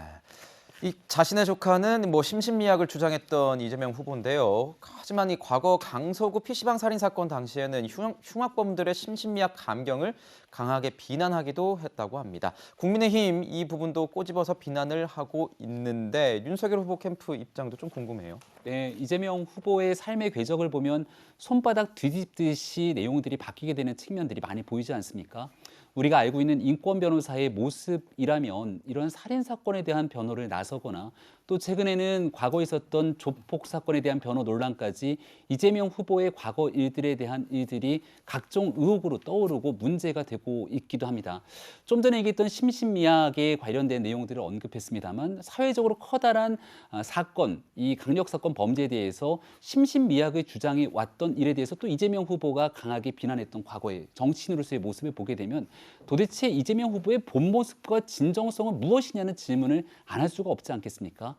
이 자신의 조카는 뭐 심신미약을 주장했던 이재명 후보인데요. 하지만 이 과거 강서구 PC방 살인 사건 당시에는 흉악범들의 심신미약 감경을 강하게 비난하기도 했다고 합니다. 국민의힘 이 부분도 꼬집어서 비난을 하고 있는데 윤석열 후보 캠프 입장도 좀 궁금해요. 네, 이재명 후보의 삶의 궤적을 보면 손바닥 뒤집듯이 내용들이 바뀌게 되는 측면들이 많이 보이지 않습니까? 우리가 알고 있는 인권 변호사의 모습이라면 이런 살인 사건에 대한 변호를 나서거나, 또 최근에는 과거에 있었던 조폭 사건에 대한 변호 논란까지 이재명 후보의 과거 일들에 대한 일들이 각종 의혹으로 떠오르고 문제가 되고 있기도 합니다. 좀 전에 얘기했던 심신미약에 관련된 내용들을 언급했습니다만, 사회적으로 커다란 사건, 이 강력 사건 범죄에 대해서 심신미약의 주장이 왔던 일에 대해서 또 이재명 후보가 강하게 비난했던 과거의 정치인으로서의 모습을 보게 되면, 도대체 이재명 후보의 본 모습과 진정성은 무엇이냐는 질문을 안 할 수가 없지 않겠습니까?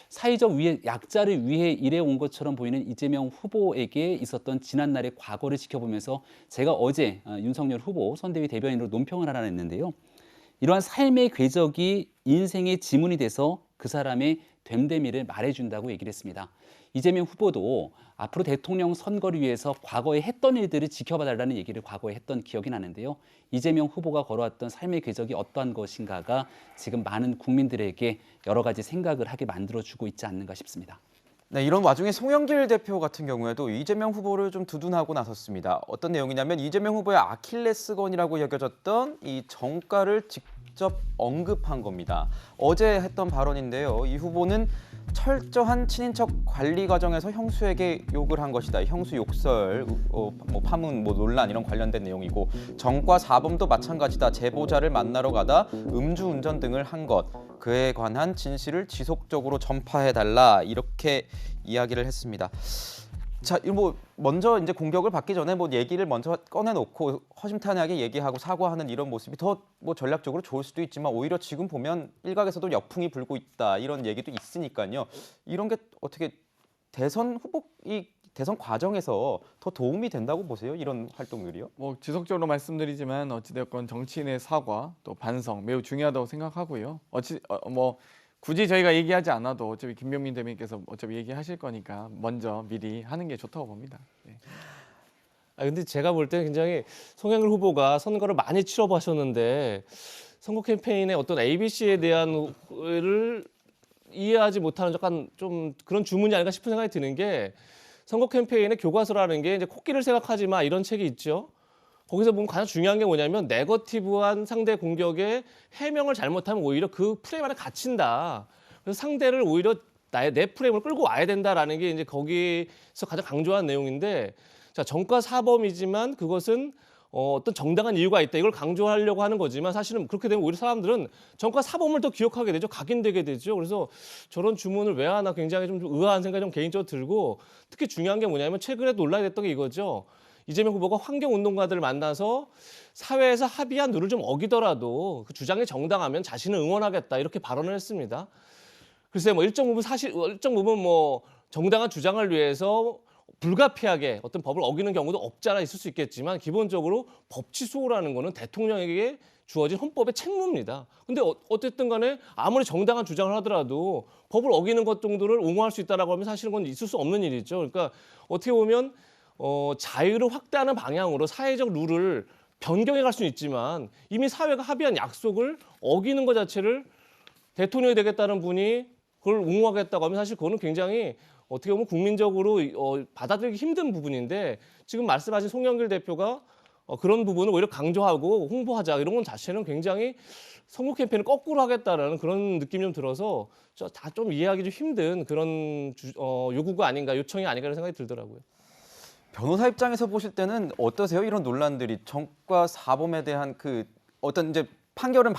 사회적 약자를 위해 일해온 것처럼 보이는 이재명 후보에게 있었던 지난날의 과거를 지켜보면서 제가 어제 윤석열 후보 선대위 대변인으로 논평을 하나 했는데요. 이러한 삶의 궤적이 인생의 지문이 돼서 그 사람의 됨됨이를 말해준다고 얘기를 했습니다. 이재명 후보도 앞으로 대통령 선거를 위해서 과거에 했던 일들을 지켜봐달라는 얘기를 과거에 했던 기억이 나는데요. 이재명 후보가 걸어왔던 삶의 궤적이 어떠한 것인가가 지금 많은 국민들에게 여러 가지 생각을 하게 만들어주고 있지 않는가 싶습니다. 네, 이런 와중에 송영길 대표 같은 경우에도 이재명 후보를 좀 두둔하고 나섰습니다. 어떤 내용이냐면 이재명 후보의 아킬레스건이라고 여겨졌던 이 정가를 직접 언급한 겁니다. 어제 했던 발언인데요. 이 후보는 철저한 친인척 관리 과정에서 형수에게 욕을 한 것이다. 형수 욕설, 뭐 파문, 뭐 논란 이런 관련된 내용이고, 정과 사범도 마찬가지다. 제보자를 만나러 가다 음주운전 등을 한 것, 그에 관한 진실을 지속적으로 전파해달라, 이렇게 이야기를 했습니다. 자, 뭐 먼저 이제 공격을 받기 전에 뭐 얘기를 먼저 꺼내놓고 허심탄회하게 얘기하고 사과하는 이런 모습이 더 뭐 전략적으로 좋을 수도 있지만, 오히려 지금 보면 일각에서도 역풍이 불고 있다 이런 얘기도 있으니까요. 이런 게 어떻게 대선 과정에서 더 도움이 된다고 보세요? 이런 활동들이요? 뭐 지속적으로 말씀드리지만 어찌되었건 정치인의 사과 또 반성 매우 중요하다고 생각하고요. 뭐 굳이 저희가 얘기하지 않아도 어차피 김병민 대변인께서 어차피 얘기하실 거니까 먼저 미리 하는 게 좋다고 봅니다. 네. 근데 제가 볼 때 굉장히 송영길 후보가 선거를 많이 치러보셨는데 선거 캠페인의 어떤 ABC에 대한 를 이해하지 못하는 약간 좀 그런 주문이 아닌가 싶은 생각이 드는 게, 선거 캠페인의 교과서라는 게 이제 코끼리를 생각하지 마 이런 책이 있죠. 거기서 보면 가장 중요한 게 뭐냐면, 네거티브한 상대 공격에 해명을 잘못하면 오히려 그 프레임 안에 갇힌다. 그래서 상대를 오히려 내 프레임을 끌고 와야 된다라는 게 이제 거기서 가장 강조한 내용인데, 자, 정과 사범이지만 그것은 어떤 정당한 이유가 있다, 이걸 강조하려고 하는 거지만 사실은 그렇게 되면 오히려 사람들은 정과 사범을 더 기억하게 되죠. 각인되게 되죠. 그래서 저런 주문을 왜 하나 굉장히 좀 의아한 생각이 좀 개인적으로 들고, 특히 중요한 게 뭐냐면 최근에 논란이 됐던 게 이거죠. 이재명 후보가 환경운동가들을 만나서 사회에서 합의한 룰을 좀 어기더라도 그 주장이 정당하면 자신을 응원하겠다, 이렇게 발언을 했습니다. 글쎄 뭐 일정 부분 뭐 정당한 주장을 위해서 불가피하게 어떤 법을 어기는 경우도 없지 않아 있을 수 있겠지만, 기본적으로 법치수호라는 거는 대통령에게 주어진 헌법의 책무입니다. 근데 어쨌든 간에 아무리 정당한 주장을 하더라도 법을 어기는 것 정도를 옹호할 수 있다라고 하면 사실은 그건 있을 수 없는 일이죠. 그러니까 어떻게 보면 자유를 확대하는 방향으로 사회적 룰을 변경해 갈 수는 있지만, 이미 사회가 합의한 약속을 어기는 것 자체를 대통령이 되겠다는 분이 그걸 옹호하겠다고 하면 사실 그거는 굉장히 어떻게 보면 국민적으로 받아들이기 힘든 부분인데, 지금 말씀하신 송영길 대표가 그런 부분을 오히려 강조하고 홍보하자, 이런 건 자체는 굉장히 선거 캠페인을 거꾸로 하겠다라는 그런 느낌이 좀 들어서 다 좀 이해하기 좀 힘든 그런 요구가 아닌가, 요청이 아닌가 라는 생각이 들더라고요. 변호사 입장에서 보실 때는 어떠세요? 이런 논란들이 정과 사범에 대한 그 어떤 이제 판결은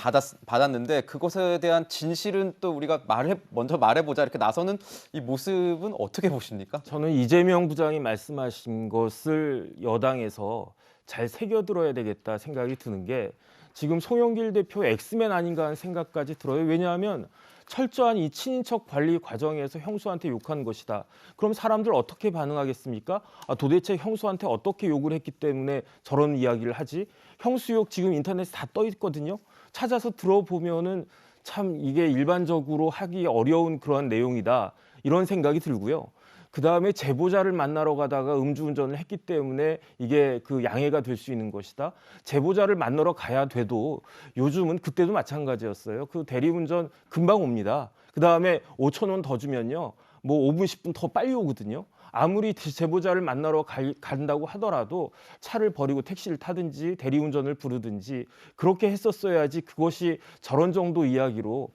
받았는데 그것에 대한 진실은 또 우리가 먼저 말해보자, 이렇게 나서는 이 모습은 어떻게 보십니까? 저는 이재명 부장이 말씀하신 것을 여당에서 잘 새겨들어야 되겠다 생각이 드는 게, 지금 송영길 대표 엑스맨 아닌가 하는 생각까지 들어요. 왜냐하면 철저한 이 친인척 관리 과정에서 형수한테 욕한 것이다. 그럼 사람들 어떻게 반응하겠습니까? 도대체 형수한테 어떻게 욕을 했기 때문에 저런 이야기를 하지? 형수욕 지금 인터넷에 다 떠 있거든요. 찾아서 들어보면은 참 이게 일반적으로 하기 어려운 그런 내용이다, 이런 생각이 들고요. 그 다음에 제보자를 만나러 가다가 음주운전을 했기 때문에 이게 그 양해가 될 수 있는 것이다. 제보자를 만나러 가야 돼도 요즘은, 그때도 마찬가지였어요. 그 대리운전 금방 옵니다. 그 다음에 5천 원 더 주면요, 뭐 5분 10분 더 빨리 오거든요. 아무리 제보자를 만나러 간다고 하더라도 차를 버리고 택시를 타든지 대리운전을 부르든지 그렇게 했었어야지, 그것이 저런 정도 이야기로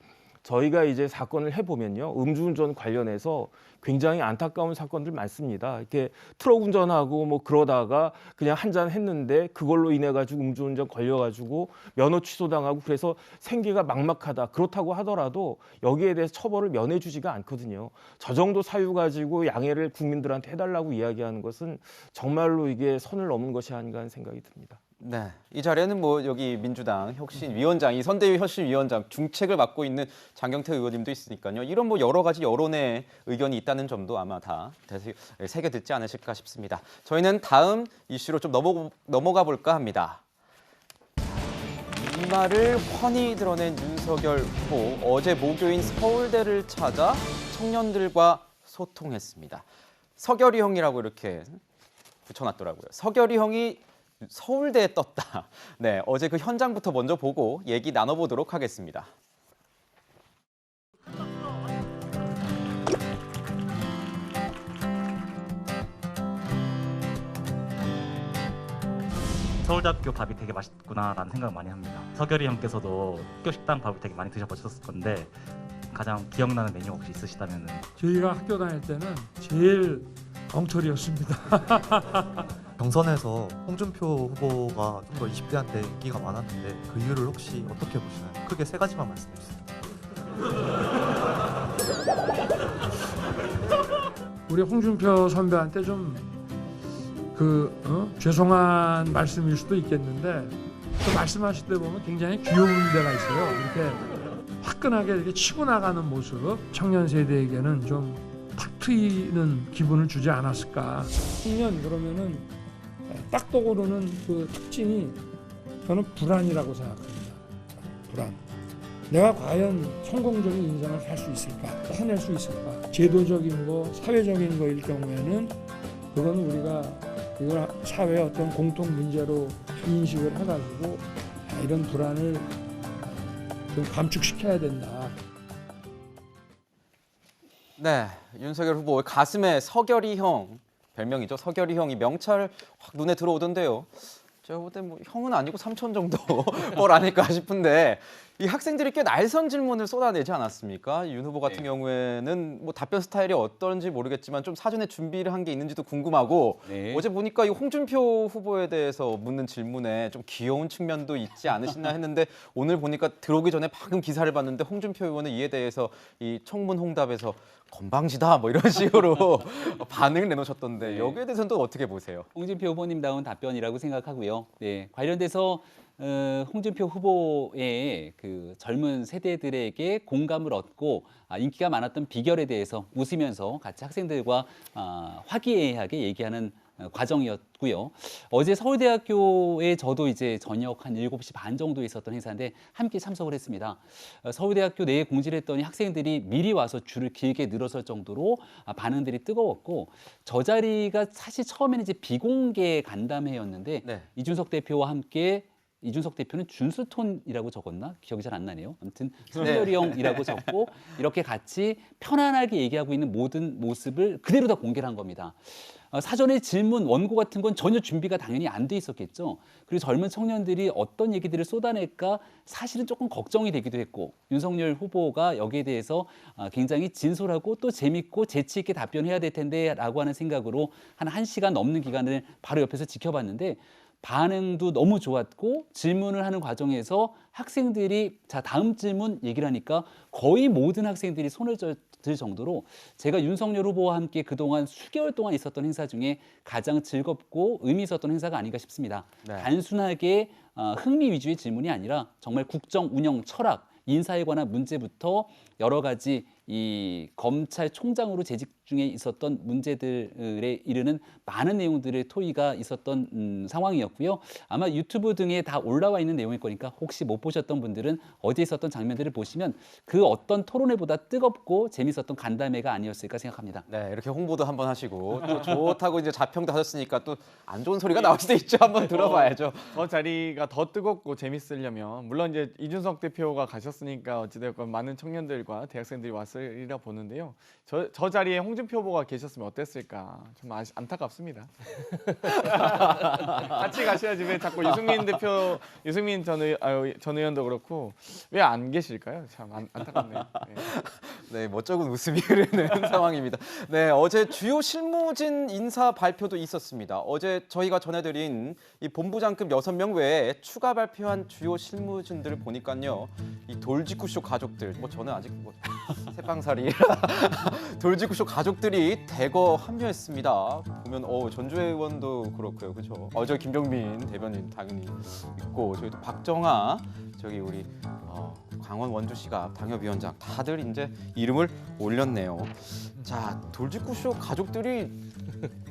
저희가 이제 사건을 해보면요, 음주운전 관련해서 굉장히 안타까운 사건들 많습니다. 이렇게 트럭 운전하고 뭐 그러다가 그냥 한잔 했는데 그걸로 인해 가지고 음주운전 걸려가지고 면허 취소당하고, 그래서 생계가 막막하다. 그렇다고 하더라도 여기에 대해서 처벌을 면해주지가 않거든요. 저 정도 사유 가지고 양해를 국민들한테 해달라고 이야기하는 것은 정말로 이게 선을 넘은 것이 아닌가 하는 생각이 듭니다. 네, 이 자리에는 뭐 여기 민주당 혁신위원장, 이 선대위 혁신위원장 중책을 맡고 있는 장경태 의원님도 있으니까요. 이런 뭐 여러 가지 여론의 의견이 있다는 점도 아마 다 새겨 듣지 않으실까 싶습니다. 저희는 다음 이슈로 좀 넘어가 볼까 합니다. 이 말을 훤히 드러낸 윤석열 후보, 어제 모교인 서울대를 찾아 청년들과 소통했습니다. 서결이 형이라고 이렇게 붙여놨더라고요. 서결이 형이 서울대에 떴다. 네, 어제 그 현장부터 먼저 보고 얘기 나눠보도록 하겠습니다. 서울대학교 밥이 되게 맛있구나라는 생각을 많이 합니다. 서결이 형께서도 학교 식당 밥을 되게 많이 드셔보셨을 건데, 가장 기억나는 메뉴 혹시 있으시다면? 저희가 학교 다닐 때는 제일 엉터리였습니다. 경선에서 홍준표 후보가 좀 더 20대한테 인기가 많았는데 그 이유를 혹시 어떻게 보시나요? 크게 3가지만 말씀해 주세요. 우리 홍준표 선배한테 좀 죄송한 말씀일 수도 있겠는데, 또 말씀하실 때 보면 굉장히 귀여운 데가 있어요. 이렇게 화끈하게 이렇게 치고 나가는 모습, 청년 세대에게는 좀 탁 트이는 기분을 주지 않았을까. 청년 그러면은 딱 떠오르는 그 특징이, 저는 불안이라고 생각합니다. 불안. 내가 과연 성공적인 인생을 살 수 있을까? 해낼 수 있을까? 제도적인 거, 사회적인 거일 경우에는 그건 우리가 이걸 사회의 어떤 공통 문제로 인식을 해가지고 이런 불안을 좀 감축시켜야 된다. 네, 윤석열 후보 가슴에 서결이 형, 별명이죠. 서결이 형이 명찰 확 눈에 들어오던데요. 제가 볼 때 뭐 형은 아니고 삼촌 정도 뭘 아닐까 싶은데, 이 학생들이 꽤 날선 질문을 쏟아내지 않았습니까? 윤 후보 같은 네. 경우에는 뭐 답변 스타일이 어떤지 모르겠지만 좀 사전에 준비를 한 게 있는지도 궁금하고 네. 어제 보니까 이 홍준표 후보에 대해서 묻는 질문에 좀 귀여운 측면도 있지 않으시나 했는데 오늘 보니까 들어오기 전에 방금 기사를 봤는데 홍준표 의원은 이에 대해서 이 청문 홍답에서 건방지다 뭐 이런 식으로 반응을 내놓으셨던데 네. 여기에 대해서는 또 어떻게 보세요? 홍준표 후보님다운 답변이라고 생각하고요. 네, 관련돼서 홍준표 후보의 그 젊은 세대들에게 공감을 얻고 인기가 많았던 비결에 대해서 웃으면서 같이 학생들과 화기애애하게 얘기하는 과정이었고요. 어제 서울대학교에 저도 이제 저녁 한 7시 반 정도에 있었던 행사인데 함께 참석을 했습니다. 서울대학교 내에 공지를 했더니 학생들이 미리 와서 줄을 길게 늘어설 정도로 반응들이 뜨거웠고 저 자리가 사실 처음에는 이제 비공개 간담회였는데 네. 이준석 대표와 함께 이준석 대표는 준수톤이라고 적었나? 기억이 잘 안 나네요. 아무튼 순열이 형이라고 적고 이렇게 같이 편안하게 얘기하고 있는 모든 모습을 그대로 다 공개를 한 겁니다. 사전에 질문 원고 같은 건 전혀 준비가 당연히 안 돼 있었겠죠. 그리고 젊은 청년들이 어떤 얘기들을 쏟아낼까 사실은 조금 걱정이 되기도 했고 윤석열 후보가 여기에 대해서 굉장히 진솔하고 또 재밌고 재치 있게 답변해야 될 텐데라고 하는 생각으로 한 1시간 넘는 기간을 바로 옆에서 지켜봤는데 반응도 너무 좋았고 질문을 하는 과정에서 학생들이 자 다음 질문 얘기를 하니까 거의 모든 학생들이 손을 들 정도로 제가 윤석열 후보와 함께 그동안 수개월 동안 있었던 행사 중에 가장 즐겁고 의미 있었던 행사가 아닌가 싶습니다. 네. 단순하게 흥미 위주의 질문이 아니라 정말 국정 운영 철학, 인사에 관한 문제부터 여러 가지 이 검찰총장으로 재직 중에 있었던 문제들에 이르는 많은 내용들의 토의가 있었던 상황이었고요. 아마 유튜브 등에 다 올라와 있는 내용일 거니까 혹시 못 보셨던 분들은 어디에 있었던 장면들을 보시면 그 어떤 토론회보다 뜨겁고 재밌었던 간담회가 아니었을까 생각합니다. 네, 이렇게 홍보도 한번 하시고 또 좋다고 이제 자평도 하셨으니까 또 안 좋은 소리가 나올 수도 있죠. 한번 들어봐야죠. 저 자리가 더 뜨겁고 재밌으려면 물론 이제 이준석 대표가 가셨으니까 어찌되었건 많은 청년들과 대학생들이 왔으리라 보는데요. 저 자리에 홍준표 후보가 계셨으면 어땠을까 좀 안타깝습니다. 같이 가셔야지 왜 자꾸 유승민 전 의원도 그렇고 왜 안 계실까요? 참 안타깝네요. 네. 네, 멋쩍은 웃음이 흐르는 상황입니다. 네, 어제 주요 실무진 인사 발표도 있었습니다. 어제 저희가 전해드린 이 본부장급 6명 외에 추가 발표한 주요 실무진들을 보니까요. 이 돌직구쇼 가족들, 뭐 저는 아직 뭐 새빵살이라 돌직구쇼 가족들이 대거 합류했습니다. 보면 전주혜 의원도 그렇고요, 그렇죠? 저 김병민 대변인 당연히 있고 저희 또 박정아, 저기 우리 강원 원주시가 당협위원장 다들 이제 이름을 올렸네요. 자, 돌직구쇼 가족들이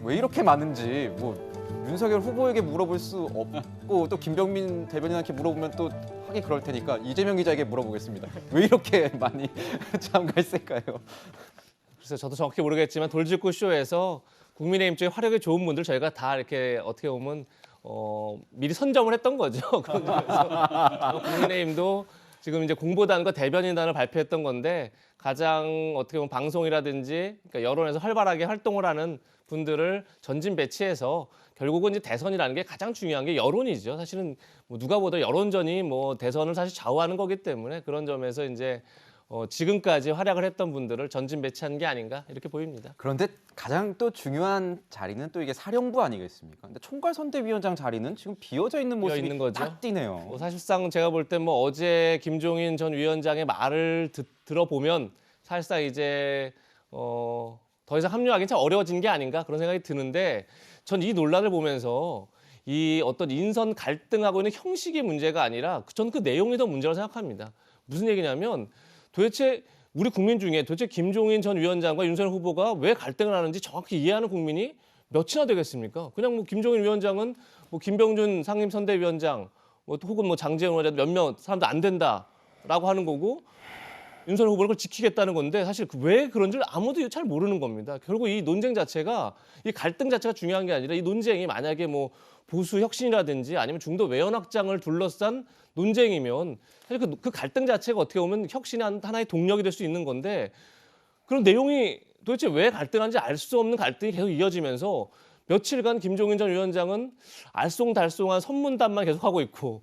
왜 이렇게 많은지 뭐 윤석열 후보에게 물어볼 수 없고 또 김병민 대변인한테 물어보면 또 하기 그럴 테니까 이재명 기자에게 물어보겠습니다. 왜 이렇게 많이 참가했을까요? 그래서 저도 정확히 모르겠지만 돌직구 쇼에서 국민의힘 쪽에 화력이 좋은 분들 저희가 다 이렇게 어떻게 보면 미리 선점을 했던 거죠. 그래서 국민의힘도 지금 이제 공보단과 대변인단을 발표했던 건데 가장 어떻게 보면 방송이라든지 그러니까 여론에서 활발하게 활동을 하는 분들을 전진 배치해서 결국은 이제 대선이라는 게 가장 중요한 게 여론이죠. 사실은 뭐 누가 보다 여론전이 뭐 대선을 사실 좌우하는 거기 때문에 그런 점에서 이제 지금까지 활약을 했던 분들을 전진 배치한 게 아닌가 이렇게 보입니다. 그런데 가장 또 중요한 자리는 또 이게 사령부 아니겠습니까? 근데 총괄선대위원장 자리는 지금 비어져 있는 모습이 있는 거죠. 딱 띄네요. 사실상 제가 볼 때 뭐 어제 김종인 전 위원장의 말을 들어보면 사실상 이제 더 이상 합류하기는 참 어려워진 게 아닌가 그런 생각이 드는데 전 이 논란을 보면서 이 어떤 인선 갈등하고 있는 형식이 문제가 아니라 저는 그 내용이 더 문제라고 생각합니다. 무슨 얘기냐면 도대체 우리 국민 중에 도대체 김종인 전 위원장과 윤석열 후보가 왜 갈등을 하는지 정확히 이해하는 국민이 몇이나 되겠습니까? 그냥 뭐 김종인 위원장은 뭐 김병준 상임선대위원장 혹은 뭐 장재원 의원 몇몇 사람도 안 된다라고 하는 거고 윤석열 후보를 그걸 지키겠다는 건데 사실 왜 그런 줄 아무도 잘 모르는 겁니다. 결국 이 논쟁 자체가 이 갈등 자체가 중요한 게 아니라 이 논쟁이 만약에 뭐 보수 혁신이라든지 아니면 중도 외연 확장을 둘러싼 논쟁이면 사실 그 갈등 자체가 어떻게 보면 혁신의 하나의 동력이 될 수 있는 건데 그런 내용이 도대체 왜 갈등한지 알 수 없는 갈등이 계속 이어지면서 며칠간 김종인 전 위원장은 알쏭달쏭한 선문답만 계속하고 있고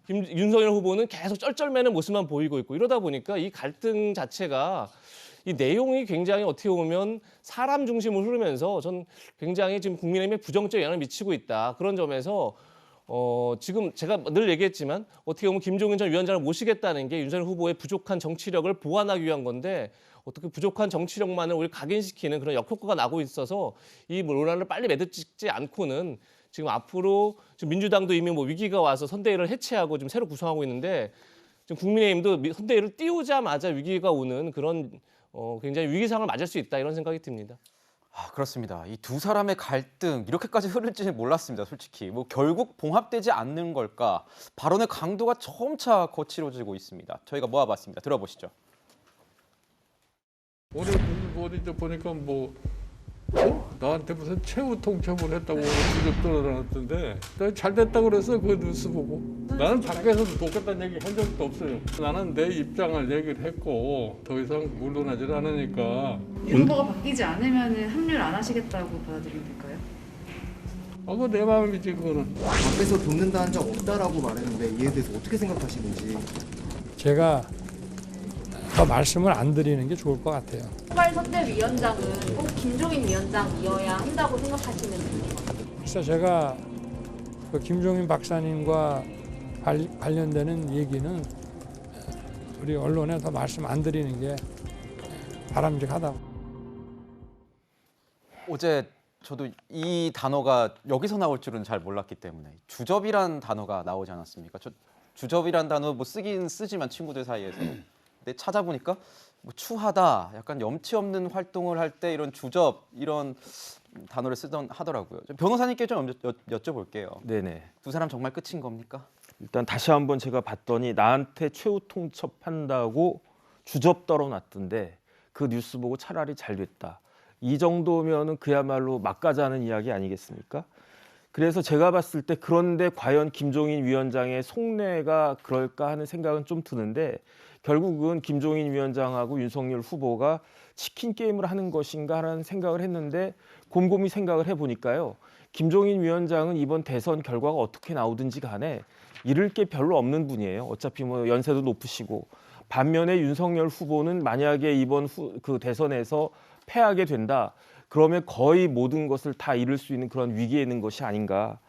윤석열 후보는 계속 쩔쩔매는 모습만 보이고 있고 이러다 보니까 이 갈등 자체가 이 내용이 굉장히 어떻게 보면 사람 중심으로 흐르면서 전 굉장히 지금 국민의힘에 부정적 영향을 미치고 있다. 그런 점에서 지금 제가 늘 얘기했지만 어떻게 보면 김종인 전 위원장을 모시겠다는 게 윤석열 후보의 부족한 정치력을 보완하기 위한 건데 어떻게 부족한 정치력만을 우리 각인시키는 그런 역효과가 나고 있어서 이 논란을 빨리 매듭짓지 않고는 지금 앞으로 지금 민주당도 이미 뭐 위기가 와서 선대위를 해체하고 지금 새로 구성하고 있는데 지금 국민의힘도 선대위를 띄우자마자 위기가 오는 그런 굉장히 위기상을 맞을 수 있다 이런 생각이 듭니다. 아, 그렇습니다. 이 두 사람의 갈등 이렇게까지 흐를지는 몰랐습니다. 솔직히 뭐 결국 봉합되지 않는 걸까? 발언의 강도가 점차 거칠어지고 있습니다. 저희가 모아봤습니다. 들어보시죠. 오늘 어디 보니까 뭐 나한테 무슨 최후 통첩을 했다고 지금 떠들어놨던데 내가 잘 됐다고 그래서 그 뉴스 보고 나는 밖에서도 돕겠다는 얘기 한 적도 없어요. 나는 내 입장을 얘기를 했고 더 이상 물러나질 않으니까. 후보가 바뀌지 않으면 합류를 안 하시겠다고 받아들이면 될까요? 그거 내 마음이지 그거는. 밖에서 돕는다는 적 없다라고 말했는데 이에 대해서 어떻게 생각하시는지. 제가 더 말씀을 안 드리는 게 좋을 것 같아요. 후발 선대위원장은 꼭 김종인 위원장이어야 한다고 생각하시는지. 그래서 제가 그 김종인 박사님과 관련되는 얘기는 우리 언론에 더 말씀 안 드리는 게 바람직하다. 어제 저도 이 단어가 여기서 나올 줄은 잘 몰랐기 때문에 주접이란 단어가 나오지 않았습니까? 저 주접이란 단어 뭐 쓰긴 쓰지만 친구들 사이에서 근데 찾아보니까 뭐 추하다, 약간 염치 없는 활동을 할 때 이런 주접 이런 단어를 쓰던 하더라고요. 변호사님께 좀 여쭤볼게요. 네네. 두 사람 정말 끝인 겁니까? 일단 다시 한번 제가 봤더니 나한테 최후 통첩한다고 주접 떨어놨던데 그 뉴스 보고 차라리 잘 됐다. 이 정도면은 그야말로 막가자는 이야기 아니겠습니까? 그래서 제가 봤을 때 그런데 과연 김종인 위원장의 속내가 그럴까 하는 생각은 좀 드는데 결국은 김종인 위원장하고 윤석열 후보가 치킨 게임을 하는 것인가 하는 생각을 했는데 곰곰이 생각을 해보니까요. 김종인 위원장은 이번 대선 결과가 어떻게 나오든지 간에 잃을 게 별로 없는 분이에요. 어차피 뭐 연세도 높으시고 반면에 윤석열 후보는 만약에 이번 그 대선에서 패하게 된다. 그러면 거의 모든 것을 다 잃을 수 있는 그런 위기에 있는 것이 아닌가.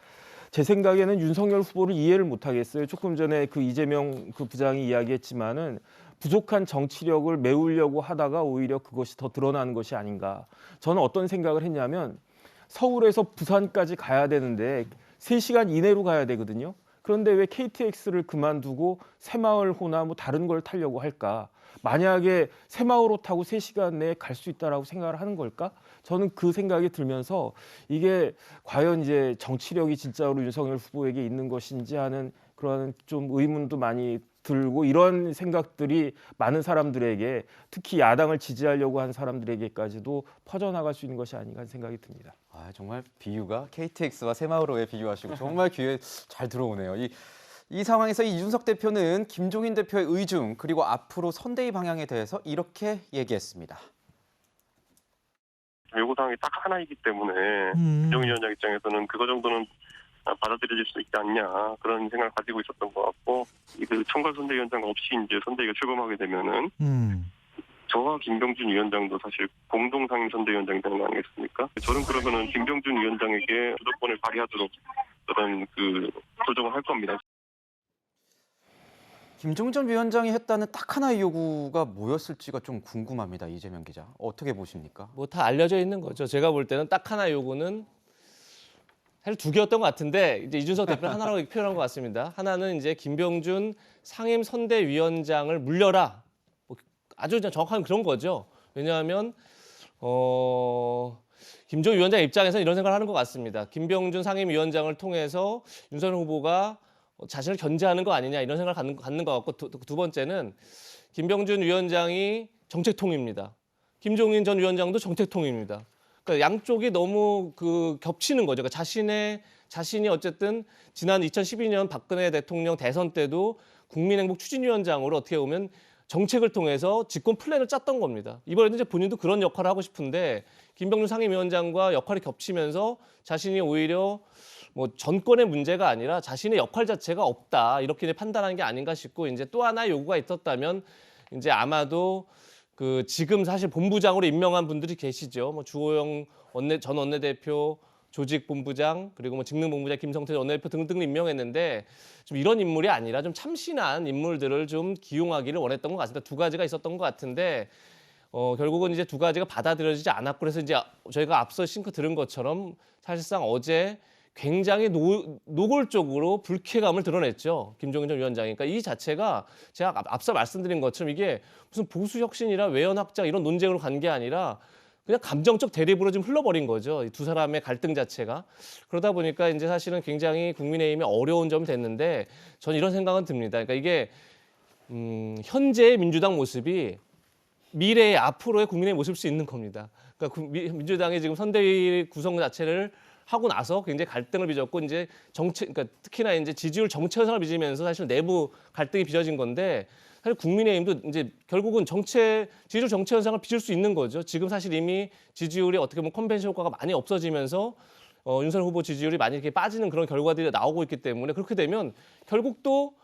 제 생각에는 윤석열 후보를 이해를 못하겠어요. 조금 전에 그 이재명 그 부장이 이야기했지만은 부족한 정치력을 메우려고 하다가 오히려 그것이 더 드러나는 것이 아닌가. 저는 어떤 생각을 했냐면 서울에서 부산까지 가야 되는데 3시간 이내로 가야 되거든요. 그런데 왜 KTX를 그만두고 새마을호나 뭐 다른 걸 타려고 할까? 만약에 새마을호 타고 3시간 내에 갈 수 있다라고 생각을 하는 걸까? 저는 그 생각이 들면서 이게 과연 이제 정치력이 진짜로 윤석열 후보에게 있는 것인지 하는 그런 좀 의문도 많이 들고 이런 생각들이 많은 사람들에게 특히 야당을 지지하려고 하는 사람들에게까지도 퍼져나갈 수 있는 것이 아닌가 하는 생각이 듭니다. 아, 정말 비유가 KTX와 새마을호에 비유하시고 정말 귀에 잘 들어오네요. 이 상황에서 이준석 대표는 김종인 대표의 의중 그리고 앞으로 선대위 방향에 대해서 이렇게 얘기했습니다. 요구사항이 딱 하나이기 때문에 김종인 위원장 입장에서는 그거 정도는 받아들여질 수 있지 않냐 그런 생각을 가지고 있었던 것 같고 그 총괄 선대위원장 없이 이제 선대위가 출범하게 되면은 저와 김병준 위원장도 사실 공동 상임 선대위원장이 되는 거 아니겠습니까? 저는 그러면은 김병준 위원장에게 주도권을 발휘하도록 그런 그 조정을 할 겁니다. 김종인 전 위원장이 했다는 딱 하나의 요구가 뭐였을지가 좀 궁금합니다. 이재명 기자. 어떻게 보십니까? 뭐 다 알려져 있는 거죠. 제가 볼 때는 딱 하나 요구는 사실 2개였던 것 같은데 이제 이준석 대표는 하나라고 표현한 것 같습니다. 하나는 이제 김병준 상임 선대위원장을 물려라. 뭐 아주 정확한 그런 거죠. 왜냐하면 김종인 위원장 입장에서는 이런 생각을 하는 것 같습니다. 김병준 상임위원장을 통해서 윤석열 후보가 자신을 견제하는 거 아니냐 이런 생각을 갖는 것 같고 두 번째는 김병준 위원장이 정책통입니다. 김종인 전 위원장도 정책통입니다. 그러니까 양쪽이 너무 겹치는 거죠. 그러니까 자신이 어쨌든 지난 2012년 박근혜 대통령 대선 때도 국민행복추진위원장으로 어떻게 보면 정책을 통해서 집권 플랜을 짰던 겁니다. 이번에도 이제 본인도 그런 역할을 하고 싶은데 김병준 상임위원장과 역할이 겹치면서 자신이 오히려 뭐 정권의 문제가 아니라 자신의 역할 자체가 없다 이렇게 이제 판단하는 게 아닌가 싶고 이제 또 하나 요구가 있었다면 이제 아마도 그 지금 사실 본부장으로 임명한 분들이 계시죠. 뭐 주호영 전 원내대표, 조직본부장 그리고 뭐 직능본부장 김성태 원내대표 등등 임명했는데 좀 이런 인물이 아니라 좀 참신한 인물들을 좀 기용하기를 원했던 것 같습니다. 두 가지가 있었던 것 같은데 결국은 이제 두 가지가 받아들여지지 않았고 그래서 이제 저희가 앞서 싱크 들은 것처럼 사실상 어제 굉장히 노골적으로 불쾌감을 드러냈죠. 김종인 전 위원장이. 그러니까 이 자체가 제가 앞서 말씀드린 것처럼 이게 무슨 보수 혁신이라 외연 확장 이런 논쟁으로 간 게 아니라 그냥 감정적 대립으로 좀 흘러버린 거죠. 이 두 사람의 갈등 자체가. 그러다 보니까 이제 사실은 굉장히 국민의힘이 어려운 점이 됐는데 저는 이런 생각은 듭니다. 그러니까 이게 현재의 민주당 모습이 미래의 앞으로의 국민의 모습일 수 있는 겁니다. 그러니까 민주당이 지금 선대위 구성 자체를 하고 나서 굉장히 갈등을 빚었고 이제 그러니까 특히나 이제 지지율 정체 현상을 빚으면서 사실 내부 갈등이 빚어진 건데 사실 국민의힘도 이제 결국은 지지율 정체 현상을 빚을 수 있는 거죠. 지금 사실 이미 지지율이 어떻게 보면 컨벤션 효과가 많이 없어지면서 윤석열 후보 지지율이 많이 이렇게 빠지는 그런 결과들이 나오고 있기 때문에 그렇게 되면 결국 또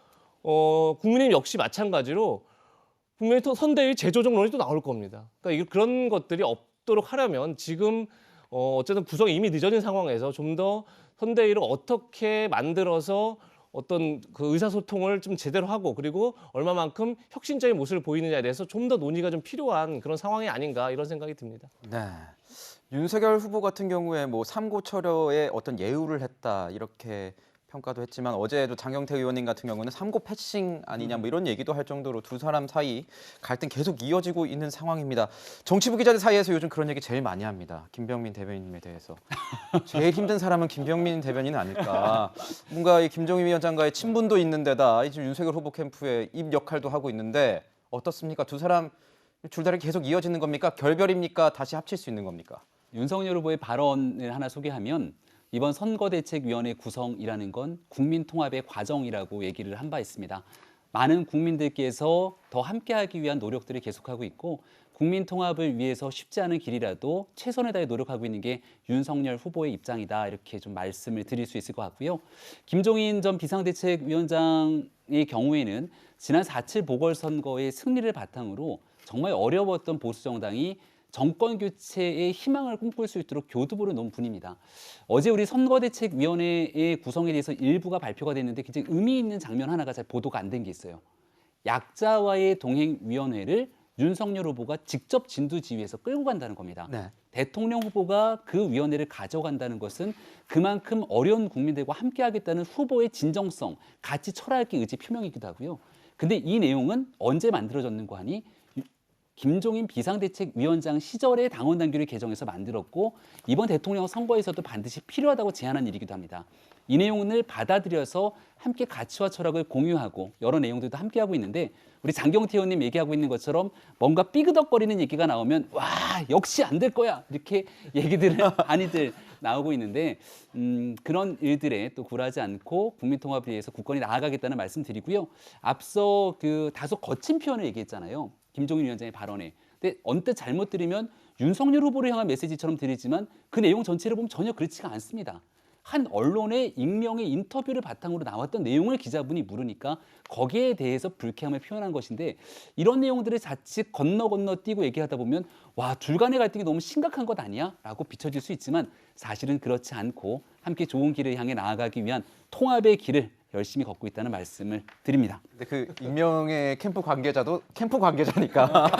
국민의힘 역시 마찬가지로 분명히 또 선대위 재조정론이 또 나올 겁니다. 그러니까 그런 것들이 없도록 하려면 지금 어쨌든 구성이 이미 늦어진 상황에서 좀 더 선대위를 어떻게 만들어서 어떤 그 의사소통을 좀 제대로 하고 그리고 얼마만큼 혁신적인 모습을 보이느냐에 대해서 좀 더 논의가 좀 필요한 그런 상황이 아닌가 이런 생각이 듭니다. 네. 윤석열 후보 같은 경우에 뭐 삼고철여에 어떤 예우를 했다 이렇게 평가도 했지만 어제도 장경태 의원님 같은 경우는 삼고 패싱 아니냐 뭐 이런 얘기도 할 정도로 두 사람 사이 갈등 계속 이어지고 있는 상황입니다. 정치부 기자들 사이에서 요즘 그런 얘기 제일 많이 합니다. 김병민 대변인님에 대해서. 제일 힘든 사람은 김병민 대변인 아닐까. 뭔가 이 김종인 위원장과의 친분도 있는 데다 이제 윤석열 후보 캠프의 입 역할도 하고 있는데 어떻습니까? 두 사람 줄다리 계속 이어지는 겁니까? 결별입니까? 다시 합칠 수 있는 겁니까? 윤석열 후보의 발언을 하나 소개하면 이번 선거대책위원회 구성이라는 건 국민통합의 과정이라고 얘기를 한 바 있습니다. 많은 국민들께서 더 함께하기 위한 노력들을 계속하고 있고 국민통합을 위해서 쉽지 않은 길이라도 최선을 다해 노력하고 있는 게 윤석열 후보의 입장이다 이렇게 좀 말씀을 드릴 수 있을 것 같고요. 김종인 전 비상대책위원장의 경우에는 지난 4.7 보궐선거의 승리를 바탕으로 정말 어려웠던 보수정당이 정권 교체의 희망을 꿈꿀 수 있도록 교두보를 놓은 분입니다. 어제 우리 선거대책위원회의 구성에 대해서 일부가 발표가 됐는데 굉장히 의미 있는 장면 하나가 잘 보도가 안 된 게 있어요. 약자와의 동행위원회를 윤석열 후보가 직접 진두지휘해서 끌고 간다는 겁니다. 네. 대통령 후보가 그 위원회를 가져간다는 것은 그만큼 어려운 국민들과 함께하겠다는 후보의 진정성, 가치 철학의 의지 표명이기도 하고요. 근데 이 내용은 언제 만들어졌는가 하니 김종인 비상대책위원장 시절에 당원 당규를 개정해서 만들었고 이번 대통령 선거에서도 반드시 필요하다고 제안한 일이기도 합니다. 이 내용을 받아들여서 함께 가치와 철학을 공유하고 여러 내용들도 함께하고 있는데 우리 장경태 의원님 얘기하고 있는 것처럼 뭔가 삐그덕거리는 얘기가 나오면 와 역시 안 될 거야 이렇게 얘기들을 많이들 나오고 있는데 그런 일들에 또 굴하지 않고 국민통합을 위해서 굳건히 나아가겠다는 말씀드리고요. 앞서 그 다소 거친 표현을 얘기했잖아요. 김종인 위원장의 발언에. 근데 언뜻 잘못 들으면 윤석열 후보를 향한 메시지처럼 들리지만 그 내용 전체를 보면 전혀 그렇지가 않습니다. 한 언론의 익명의 인터뷰를 바탕으로 나왔던 내용을 기자분이 물으니까 거기에 대해서 불쾌함을 표현한 것인데 이런 내용들을 자칫 건너뛰고 얘기하다 보면 와 둘 간의 갈등이 너무 심각한 것 아니야? 라고 비춰질 수 있지만 사실은 그렇지 않고 함께 좋은 길을 향해 나아가기 위한 통합의 길을 열심히 걷고 있다는 말씀을 드립니다. 근데 그 익명의 캠프 관계자도 캠프 관계자니까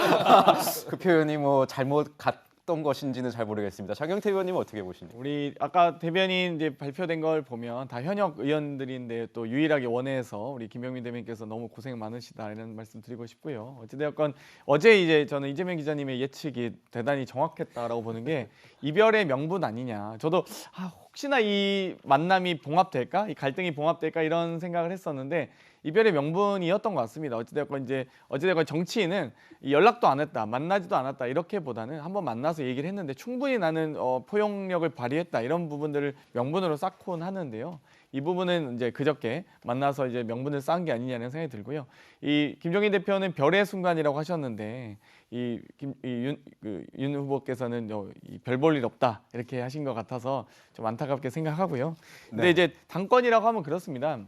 그 표현이 뭐 잘못 갔던 것인지는 잘 모르겠습니다. 장경태 의원님은 어떻게 보십니까? 우리 아까 대변인 이제 발표된 걸 보면 다 현역 의원들인데 또 유일하게 원회에서 우리 김병민 대변인께서 너무 고생 많으시다 이런 말씀 드리고 싶고요. 어찌되었건 어제 이제 저는 이재명 기자님의 예측이 대단히 정확했다라고 보는 게 이별의 명분 아니냐. 저도 혹시나 이 만남이 봉합될까, 이 갈등이 봉합될까 이런 생각을 했었는데 이별의 명분이었던 것 같습니다. 어찌되었건 정치인은 연락도 안 했다, 만나지도 않았다 이렇게보다는 한번 만나서 얘기를 했는데 충분히 나는 포용력을 발휘했다 이런 부분들을 명분으로 쌓곤 하는데요. 이 부분은 이제 그저께 만나서 이제 명분을 쌓은 게 아니냐는 생각이 들고요. 이 김종인 대표는 별의 순간이라고 하셨는데 윤 후보께서는 별 볼 일 없다 이렇게 하신 것 같아서 좀 안타깝게 생각하고요. 근데 네. 이제 당권이라고 하면 그렇습니다.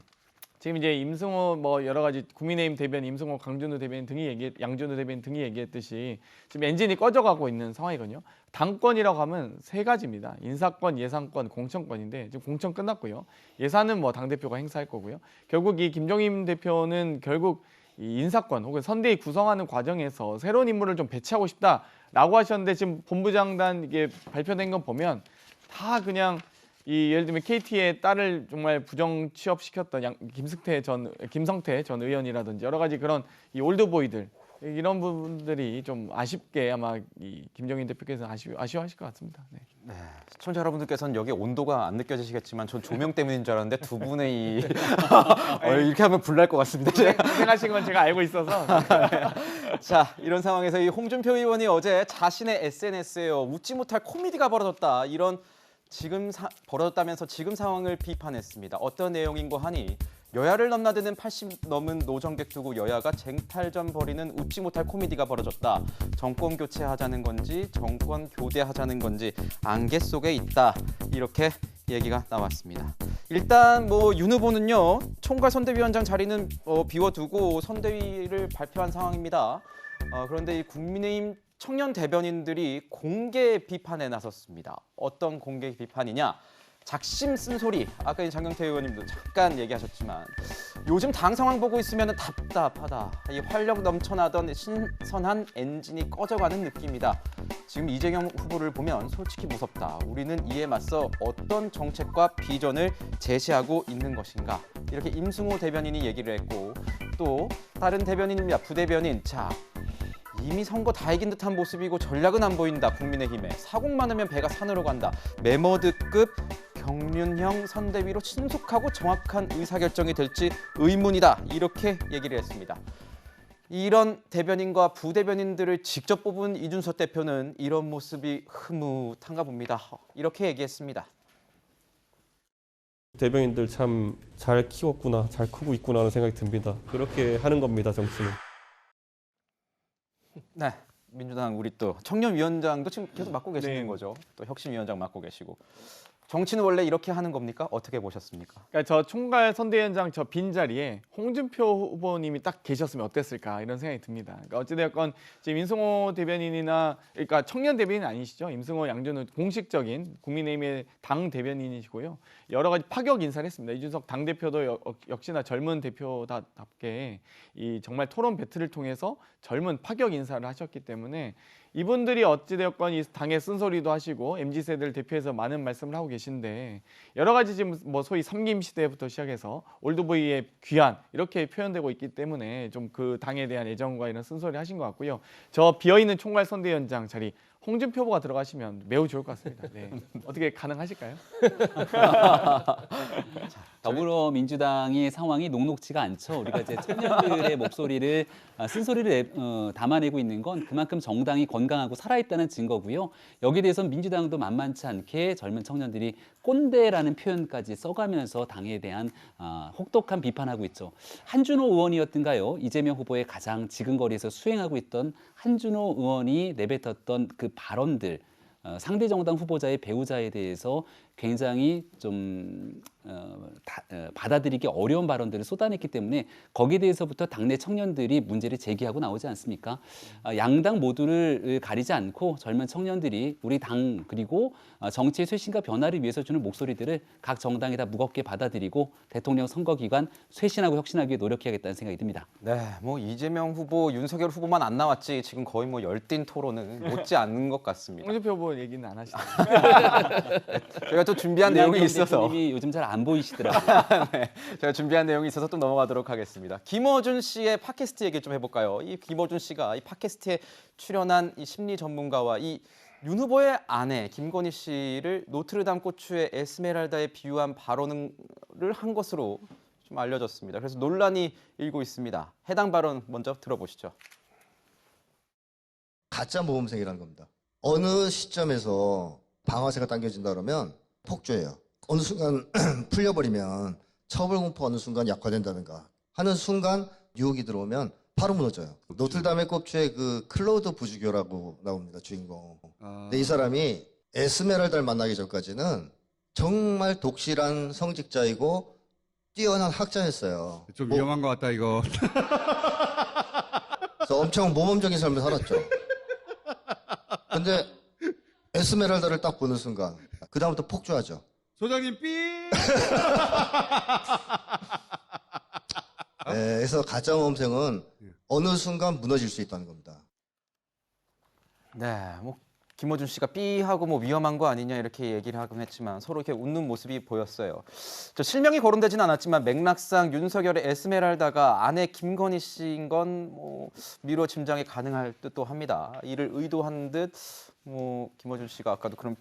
지금 이제 임승호 뭐 여러 가지 국민의힘 대변인 임승호, 강준우 대변인 등이 양준우 대변인 등이 얘기했듯이 지금 엔진이 꺼져가고 있는 상황이거든요. 당권이라고 하면 세 가지입니다. 인사권, 예산권, 공천권인데 지금 공천 끝났고요. 예산은 뭐 당 대표가 행사할 거고요. 결국 이 김종인 대표는 결국 이 인사권 혹은 선대위 구성하는 과정에서 새로운 인물을 좀 배치하고 싶다라고 하셨는데 지금 본부장단 이게 발표된 건 보면 다 그냥 예를 들면 KT의 딸을 정말 부정 취업시켰던 김성태 전 의원이라든지 여러 가지 그런 이 올드보이들 이런 부분들이 좀 아쉽게 아마 이 김종인 대표께서 아쉬워하실 것 같습니다. 네. 네, 시청자 여러분들께서는 여기 온도가 안 느껴지시겠지만 전 조명 때문인 줄 알았는데 두 분의 이렇게 하면 불날 것 같습니다. 고생하신 건 제가 알고 있어서. 자, 이런 상황에서 이 홍준표 의원이 어제 자신의 SNS에 웃지 못할 코미디가 벌어졌다. 벌어졌다면서 지금 상황을 비판했습니다. 어떤 내용인고 하니 여야를 넘나드는 80 넘은 노정객 두고 여야가 쟁탈전 벌이는 웃지 못할 코미디가 벌어졌다. 정권 교체하자는 건지 정권 교대하자는 건지 안개 속에 있다. 이렇게 얘기가 나왔습니다. 일단 윤 후보는요. 총괄 선대위원장 자리는 비워두고 선대위를 발표한 상황입니다. 그런데 이 국민의힘 청년 대변인들이 공개 비판에 나섰습니다. 어떤 공개 비판이냐? 작심 쓴소리. 아까 이 장경태 의원님도 잠깐 얘기하셨지만 요즘 당 상황 보고 있으면 답답하다. 이 활력 넘쳐나던 신선한 엔진이 꺼져가는 느낌이다. 지금 이재명 후보를 보면 솔직히 무섭다. 우리는 이에 맞서 어떤 정책과 비전을 제시하고 있는 것인가. 이렇게 임승호 대변인이 얘기를 했고 또 다른 대변인입니다. 부대변인. 자, 이미 선거 다 이긴 듯한 모습이고 전략은 안 보인다. 국민의힘에 사국 많으면 배가 산으로 간다. 메머드급 경륜형 선대위로 신속하고 정확한 의사결정이 될지 의문이다. 이렇게 얘기를 했습니다. 이런 대변인과 부대변인들을 직접 뽑은 이준석 대표는 이런 모습이 흐뭇한가 봅니다. 이렇게 얘기했습니다. 대변인들 참 잘 키웠구나, 잘 크고 있구나 하는 생각이 듭니다. 그렇게 하는 겁니다, 정치는. 네, 민주당 우리 또 청년위원장도 지금 계속 맡고 계시는 거죠. 또 혁신위원장 맡고 계시고. 정치는 원래 이렇게 하는 겁니까? 어떻게 보셨습니까? 그러니까 저 총괄 선대위원장 저 빈자리에 홍준표 후보님이 딱 계셨으면 어땠을까 이런 생각이 듭니다. 그러니까 어찌되었건 지금 임승호 대변인이나 그러니까 청년 대변인 아니시죠? 임승호, 양준우 공식적인 국민의힘의 당 대변인이시고요. 여러 가지 파격 인사를 했습니다. 이준석 당대표도 역시나 젊은 대표답게 이 정말 토론 배틀을 통해서 젊은 파격 인사를 하셨기 때문에 이분들이 어찌되었건 이 당의 쓴소리도 하시고 MZ세대를 대표해서 많은 말씀을 하고 계신데 여러 가지 지금 뭐 소위 삼김 시대부터 시작해서 올드보이의 귀환 이렇게 표현되고 있기 때문에 좀 그 당에 대한 애정과 이런 쓴소리 하신 것 같고요. 저 비어있는 총괄 선대위원장 자리 홍준표 후보가 들어가시면 매우 좋을 것 같습니다. 네. 어떻게 가능하실까요? 더불어민주당의 상황이 녹록지가 않죠. 우리가 이제 청년들의 목소리를 쓴소리를 담아내고 있는 건 그만큼 정당이 건강하고 살아있다는 증거고요. 여기에 대해서는 민주당도 만만치 않게 젊은 청년들이 꼰대라는 표현까지 써가면서 당에 대한 혹독한 비판하고 있죠. 한준호 의원이었던가요? 이재명 후보의 가장 지근거리에서 수행하고 있던 한준호 의원이 내뱉었던 그 발언들, 상대 정당 후보자의 배우자에 대해서 굉장히 좀 받아들이기 어려운 발언들을 쏟아냈기 때문에 거기에 대해서부터 당내 청년들이 문제를 제기하고 나오지 않습니까? 양당 모두를 가리지 않고 젊은 청년들이 우리 당 그리고 정치의 쇄신과 변화를 위해서 주는 목소리들을 각 정당이 다 무겁게 받아들이고 대통령 선거 기간 쇄신하고 혁신하기 위해 노력해야겠다는 생각이 듭니다. 네, 뭐 이재명 후보, 윤석열 후보만 안 나왔지 지금 거의 뭐 열띤 토론은 못지 않는 것 같습니다. 홍준표 후보 얘기는 안 하시죠? 제가 또 준비한 내용이 있어서 대표님이 요즘 잘 안 보이시더라고요. 네, 제가 준비한 내용이 있어서 또 넘어가도록 하겠습니다. 김어준 씨의 팟캐스트 얘기 좀 해볼까요? 이 김어준 씨가 이 팟캐스트에 출연한 이 심리 전문가와 이 윤 후보의 아내 김건희 씨를 노트르담 고추의 에스메랄다에 비유한 발언을 한 것으로 좀 알려졌습니다. 그래서 논란이 일고 있습니다. 해당 발언 먼저 들어보시죠. 가짜 모범생이라는 겁니다. 어느 시점에서 방아쇠가 당겨진다 그러면 폭주해요. 어느 순간 풀려버리면 처벌 공포 어느 순간 약화된다든가 하는 순간 유혹이 들어오면 바로 무너져요. 노틀담의 꼽주의 그 클로드 부주교라고 나옵니다, 주인공. 근데 이 사람이 에스메랄다를 만나기 전까지는 정말 독실한 성직자이고 뛰어난 학자였어요. 좀 위험한 것 같다 이거. 그래서 엄청 모범적인 삶을 살았죠. 근데 에스메랄다를 딱 보는 순간 그 다음부터 폭주하죠. 소장님 삐. 그래서 가짜모험생은 어느 순간 무너질 수 있다는 겁니다. 네, 뭐 김어준 씨가 삐하고 뭐 위험한 거 아니냐 이렇게 얘기를 하곤 했지만 서로 이렇게 웃는 모습이 보였어요. 저 실명이 거론되지는 않았지만 맥락상 윤석열의 에스메랄다가 아내 김건희 씨인 건 뭐 미뤄 짐작이 가능할 듯도 합니다. 이를 의도한 듯 뭐 김어준 씨가 아까도 그런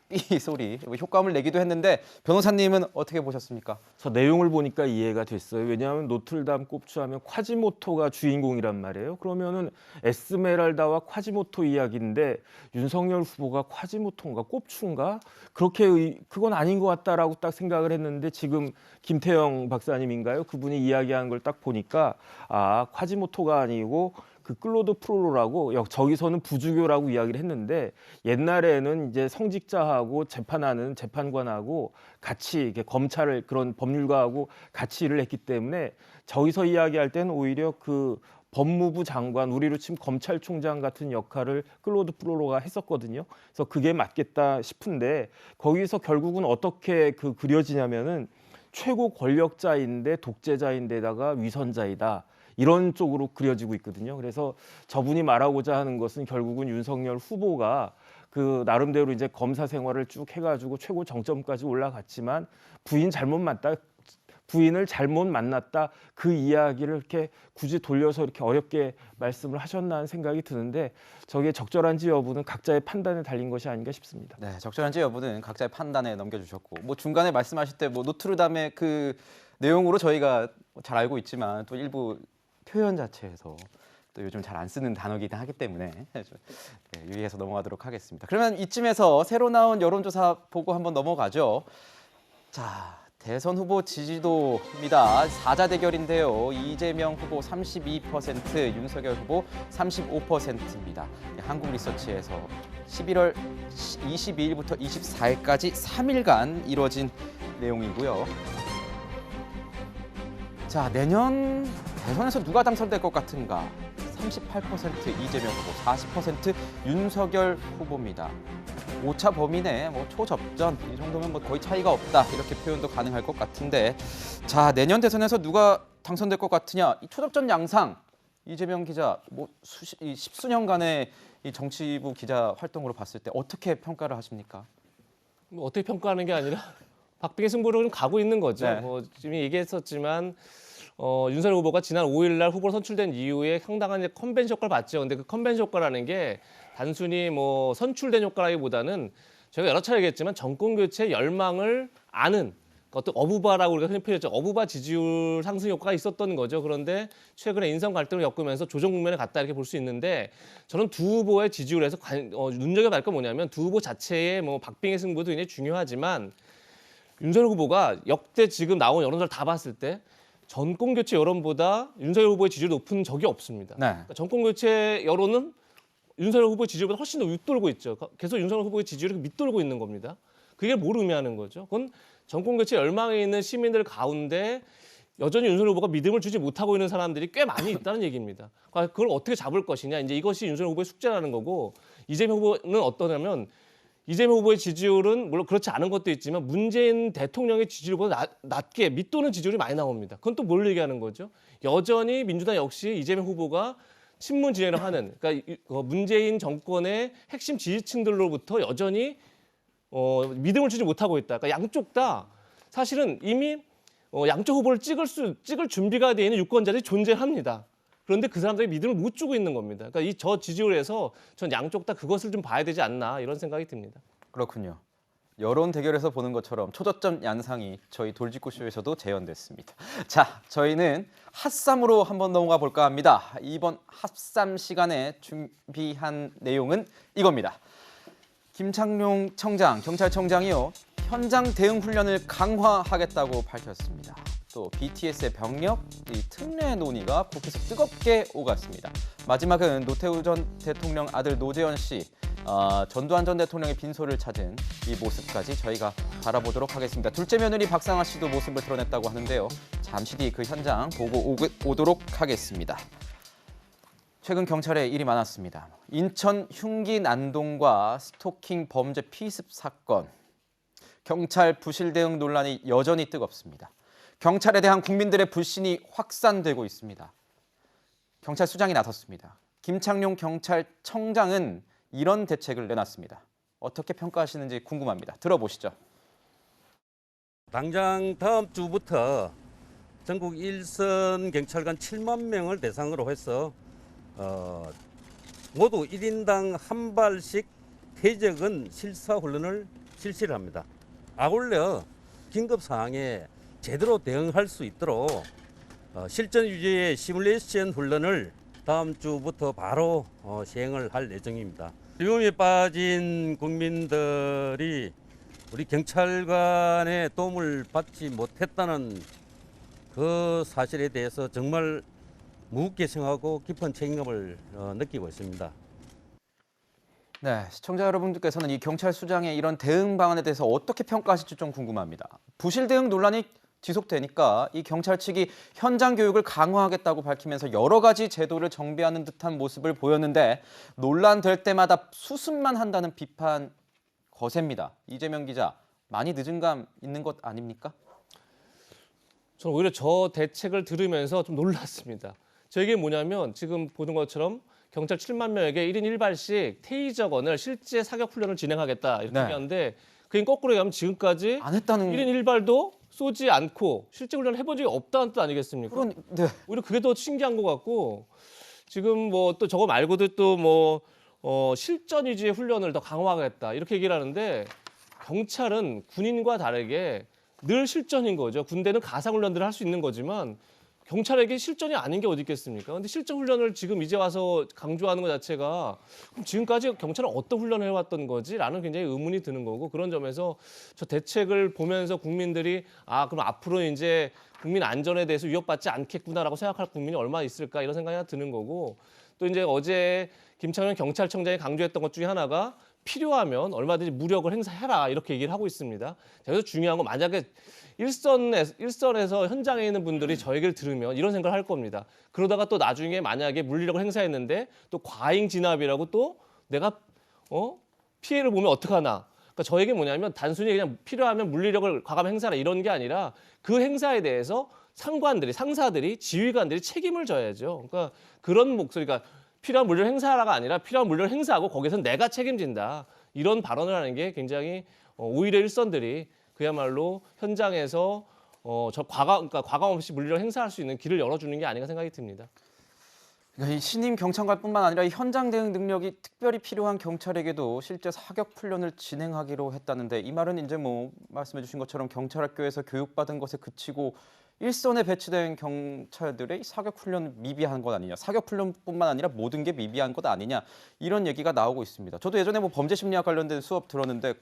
삐 소리 효과음을 내기도 했는데 변호사님은 어떻게 보셨습니까? 저 내용을 보니까 이해가 됐어요. 왜냐하면 노틀담 꼽주하면 콰지모토가 주인공이란 말이에요. 그러면은 에스메랄다와 콰지모토 이야기인데 윤석열 후보가 콰지모토인가 꼽주인가 그렇게 그건 아닌 것 같다라고 딱 생각을 했는데 지금 김태형 박사님인가요? 그분이 이야기한 걸 딱 보니까 아 콰지모토가 아니고 그 클로드 프로로라고 저기서는 부주교라고 이야기를 했는데 옛날에는 이제 성직자하고 재판하는 재판관하고 같이 이렇게 검찰을 그런 법률가하고 같이 일을 했기 때문에 저기서 이야기할 때는 오히려 그 법무부 장관, 우리로 치면 검찰총장 같은 역할을 클로드 프로로가 했었거든요. 그래서 그게 맞겠다 싶은데 거기서 결국은 어떻게 그려지냐면은 최고 권력자인데 독재자인데다가 위선자이다. 이런 쪽으로 그려지고 있거든요. 그래서 저분이 말하고자 하는 것은 결국은 윤석열 후보가 그 나름대로 이제 검사 생활을 쭉 해가지고 최고 정점까지 올라갔지만 부인을 잘못 만났다 그 이야기를 이렇게 굳이 돌려서 이렇게 어렵게 말씀을 하셨나 하는 생각이 드는데 저게 적절한지 여부는 각자의 판단에 달린 것이 아닌가 싶습니다. 네, 적절한지 여부는 각자의 판단에 넘겨주셨고 뭐 중간에 말씀하실 때 뭐 노트르담의 그 내용으로 저희가 잘 알고 있지만 또 일부 표현 자체에서 또 요즘 잘 안 쓰는 단어이긴 하기 때문에 유의해서 넘어가도록 하겠습니다. 그러면 이쯤에서 새로 나온 여론조사 보고 한번 넘어가죠. 자, 대선 후보 지지도입니다. 4자 대결인데요. 이재명 후보 32%, 윤석열 후보 35%입니다. 한국리서치에서 11월 22일부터 24일까지 3일간 이루어진 내용이고요. 자, 내년 대선에서 누가 당선될 것 같은가? 38% 이재명 후보, 40% 윤석열 후보입니다. 오차 범위 내 뭐 초접전 이 정도면 뭐 거의 차이가 없다 이렇게 표현도 가능할 것 같은데 자 내년 대선에서 누가 당선될 것 같으냐? 이 초접전 양상 이재명 기자 뭐 십수년간의 이 정치부 기자 활동으로 봤을 때 어떻게 평가를 하십니까? 뭐 어떻게 평가하는 게 아니라 박빙의 승부로 좀 가고 있는 거죠. 네. 뭐 지금 얘기했었지만 윤석열 후보가 지난 5일 날 후보로 선출된 이후에 상당한 이제 컨벤션 효과를 봤죠. 근데 그 컨벤션 효과라는 게 단순히 뭐 선출된 효과라기보다는 저희가 여러 차례 얘기했지만 정권 교체 열망을 아는 어떤 어부바라고 우리가 흔히 표현했죠. 어부바 지지율 상승 효과가 있었던 거죠. 그런데 최근에 인선 갈등을 겪으면서 조정 국면에 갔다 이렇게 볼 수 있는데 저는 두 후보의 지지율에서 눈여겨볼 건 뭐냐면 두 후보 자체의 뭐 박빙의 승부도 굉장히 중요하지만 윤석열 후보가 역대 지금 나온 여론조사를 다 봤을 때 정권 교체 여론보다 윤석열 후보의 지지율이 높은 적이 없습니다. 네. 그러니까 정권 교체 여론은 윤석열 후보의 지지율보다 훨씬 더 윗돌고 있죠. 계속 윤석열 후보의 지지율이 밑돌고 있는 겁니다. 그게 뭘 의미하는 거죠? 그건 정권 교체 열망에 있는 시민들 가운데 여전히 윤석열 후보가 믿음을 주지 못하고 있는 사람들이 꽤 많이 있다는 얘기입니다. 그걸 어떻게 잡을 것이냐, 이제 이것이 윤석열 후보의 숙제라는 거고 이재명 후보는 어떠냐면 이재명 후보의 지지율은 물론 그렇지 않은 것도 있지만 문재인 대통령의 지지율보다 낮게 밑도는 지지율이 많이 나옵니다. 그건 또 뭘 얘기하는 거죠? 여전히 민주당 역시 이재명 후보가 친문 진영을 하는 그러니까 문재인 정권의 핵심 지지층들로부터 여전히 믿음을 주지 못하고 있다. 그러니까 양쪽 다 사실은 이미 양쪽 후보를 찍을 준비가 되어 있는 유권자들이 존재합니다. 그런데 그 사람들이 믿음을 못 주고 있는 겁니다. 그러니까 저 지지율에서 전 양쪽 다 그것을 좀 봐야 되지 않나 이런 생각이 듭니다. 그렇군요. 여론 대결에서 보는 것처럼 초저점 양상이 저희 돌직구쇼에서도 재현됐습니다. 자, 저희는 핫쌈으로 한번 넘어가 볼까 합니다. 이번 핫쌈 시간에 준비한 내용은 이겁니다. 김창룡 청장, 경찰청장이요. 현장 대응 훈련을 강화하겠다고 밝혔습니다. 또 BTS의 병력, 이 특례 논의가 국회에서 뜨겁게 오갔습니다. 마지막은 노태우 전 대통령 아들 노재현 씨, 전두환 전 대통령의 빈소를 찾은 이 모습까지 저희가 바라보도록 하겠습니다. 둘째 며느리 박상아 씨도 모습을 드러냈다고 하는데요. 잠시 뒤 그 현장 보고 오도록 하겠습니다. 최근 경찰에 일이 많았습니다. 인천 흉기 난동과 스토킹 범죄 피습 사건. 경찰 부실 대응 논란이 여전히 뜨겁습니다. 경찰에 대한 국민들의 불신이 확산되고 있습니다. 경찰 수장이 나섰습니다. 김창룡 경찰청장은 이런 대책을 내놨습니다. 어떻게 평가하시는지 궁금합니다. 들어보시죠. 당장 다음 주부터 전국 일선 경찰관 7만 명을 대상으로 해서 모두 1인당 한 발씩 퇴적은 실사훈련을 실시를 합니다. 아울러 긴급 상황에 제대로 대응할 수 있도록 실전 유지의 시뮬레이션 훈련을 다음 주부터 바로 시행을 할 예정입니다. 위험에 빠진 국민들이 우리 경찰관의 도움을 받지 못했다는 그 사실에 대해서 정말 무겁게 생각하고 깊은 책임감을 느끼고 있습니다. 네, 시청자 여러분들께서는 이 경찰수장의 이런 대응 방안에 대해서 어떻게 평가하실지 좀 궁금합니다. 부실 대응 논란이 지속되니까 이 경찰 측이 현장 교육을 강화하겠다고 밝히면서 여러 가지 제도를 정비하는 듯한 모습을 보였는데 논란될 때마다 수습만 한다는 비판 거셉니다. 이재명 기자, 많이 늦은 감 있는 것 아닙니까? 저는 오히려 저 대책을 들으면서 좀 놀랐습니다. 저게 뭐냐면 지금 보는 것처럼 경찰 7만 명에게 1인 1발씩 테이저건을 실제 사격 훈련을 진행하겠다 이렇게 얘기하는데 그게 거꾸로 얘기하면 지금까지 안 했다는 1인 1발도 쏘지 않고 실제 훈련을 해본 적이 없다는 뜻 아니겠습니까? 오히려 그게 더 신기한 것 같고 지금 뭐 또 저거 말고도 또 뭐 실전 위주의 훈련을 더 강화하겠다 이렇게 얘기를 하는데 경찰은 군인과 다르게 늘 실전인 거죠. 군대는 가상 훈련들을 할 수 있는 거지만 경찰에게 실전이 아닌 게 어디 있겠습니까? 근데 실전 훈련을 지금 이제 와서 강조하는 것 자체가 그럼 지금까지 경찰은 어떤 훈련을 해왔던 거지라는 굉장히 의문이 드는 거고 그런 점에서 저 대책을 보면서 국민들이 그럼 앞으로 이제 국민 안전에 대해서 위협받지 않겠구나라고 생각할 국민이 얼마나 있을까 이런 생각이 드는 거고 또 이제 어제 김창룡 경찰청장이 강조했던 것 중에 하나가 필요하면 얼마든지 무력을 행사해라 이렇게 얘기를 하고 있습니다. 그래서 중요한 건 만약에 일선에서 현장에 있는 분들이 저 얘기를 들으면 이런 생각을 할 겁니다. 그러다가 또 나중에 만약에 물리력을 행사했는데 또 과잉 진압이라고 또 내가 피해를 보면 어떡하나. 그러니까 저 얘기는 뭐냐면 단순히 그냥 필요하면 물리력을 과감 행사라 이런 게 아니라 그 행사에 대해서 상사들이 지휘관들이 책임을 져야죠. 그러니까 그런 목소리가 필요한 물리력 행사라가 아니라 필요한 물리력 행사하고 거기서 내가 책임진다. 이런 발언을 하는 게 굉장히 오히려 일선들이 그야말로 현장에서 그러니까 과감 없이 물리력 행사할 수 있는 길을 열어주는 게 아닌가 생각이 듭니다. 이 신임 경찰관뿐만 아니라 이 현장 대응 능력이 특별히 필요한 경찰에게도 실제 사격 훈련을 진행하기로 했다는데 이 말은 이제 뭐 말씀해 주신 것처럼 경찰학교에서 교육받은 것에 그치고 일선에 배치된 경찰들의 사격 훈련 미비한 것 아니냐, 사격 훈련뿐만 아니라 모든 게 미비한 것 아니냐 이런 얘기가 나오고 있습니다. 저도 예전에 뭐 범죄 심리학 관련된 수업 들었는데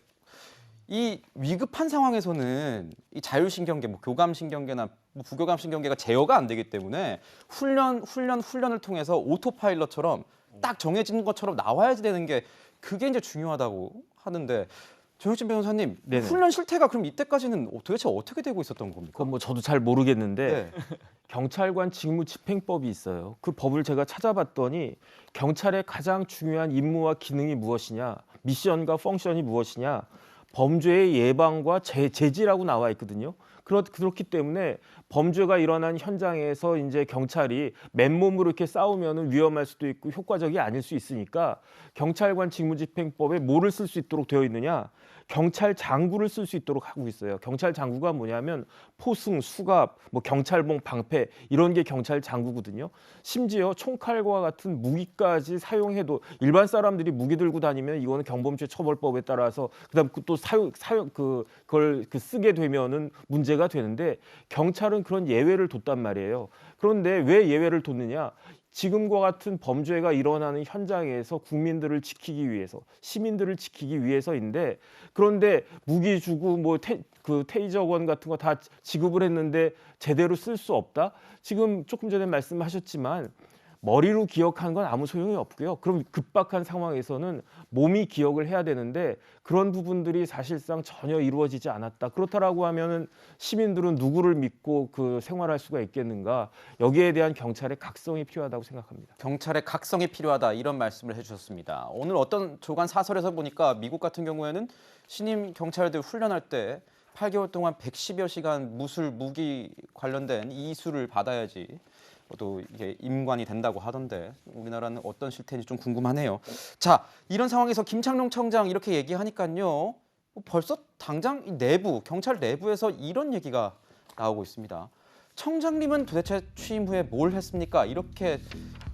이 위급한 상황에서는 이 자율신경계, 뭐 교감신경계나 뭐 부교감신경계가 제어가 안 되기 때문에 훈련을 통해서 오토파일럿처럼 딱 정해진 것처럼 나와야 되는 게 그게 이제 중요하다고 하는데 정혁진 변호사님, 네네. 훈련 실태가 그럼 이때까지는 도대체 어떻게 되고 있었던 겁니까? 그건 뭐 저도 잘 모르겠는데 경찰관 직무집행법이 있어요. 그 법을 제가 찾아봤더니 경찰의 가장 중요한 임무와 기능이 무엇이냐, 미션과 펑션이 무엇이냐, 범죄의 예방과 제지라고 나와 있거든요. 그렇기 때문에 범죄가 일어난 현장에서 이제 경찰이 맨몸으로 이렇게 싸우면은 위험할 수도 있고 효과적이 아닐 수 있으니까 경찰관 직무집행법에 뭐를 쓸 수 있도록 되어 있느냐? 경찰 장구를 쓸 수 있도록 하고 있어요. 경찰 장구가 뭐냐면 포승, 수갑, 뭐 경찰봉, 방패 이런 게 경찰 장구거든요. 심지어 총칼과 같은 무기까지 사용해도 일반 사람들이 무기 들고 다니면 이거는 경범죄 처벌법에 따라서 그다음 또 그걸 쓰게 되면은 문제가 되는데 경찰은 그런 예외를 뒀단 말이에요. 그런데 왜 예외를 뒀느냐? 지금과 같은 범죄가 일어나는 현장에서 국민들을 지키기 위해서, 시민들을 지키기 위해서인데, 그런데 무기 주고 뭐 테이저건 같은 거 다 지급을 했는데 제대로 쓸 수 없다? 지금 조금 전에 말씀하셨지만 머리로 기억하는 건 아무 소용이 없고요. 그럼 급박한 상황에서는 몸이 기억을 해야 되는데 그런 부분들이 사실상 전혀 이루어지지 않았다. 그렇다라고 하면은 시민들은 누구를 믿고 그 생활할 수가 있겠는가? 여기에 대한 경찰의 각성이 필요하다고 생각합니다. 경찰의 각성이 필요하다 이런 말씀을 해주셨습니다. 오늘 어떤 조간 사설에서 보니까 미국 같은 경우에는 신임 경찰들 훈련할 때 8개월 동안 110여 시간 무기 관련된 이수를 받아야지 또 이게 임관이 된다고 하던데 우리나라는 어떤 실태인지 좀 궁금하네요. 자, 이런 상황에서 김창룡 청장 이렇게 얘기하니까요. 벌써 당장 이 내부, 경찰 내부에서 이런 얘기가 나오고 있습니다. 청장님은 도대체 취임 후에 뭘 했습니까? 이렇게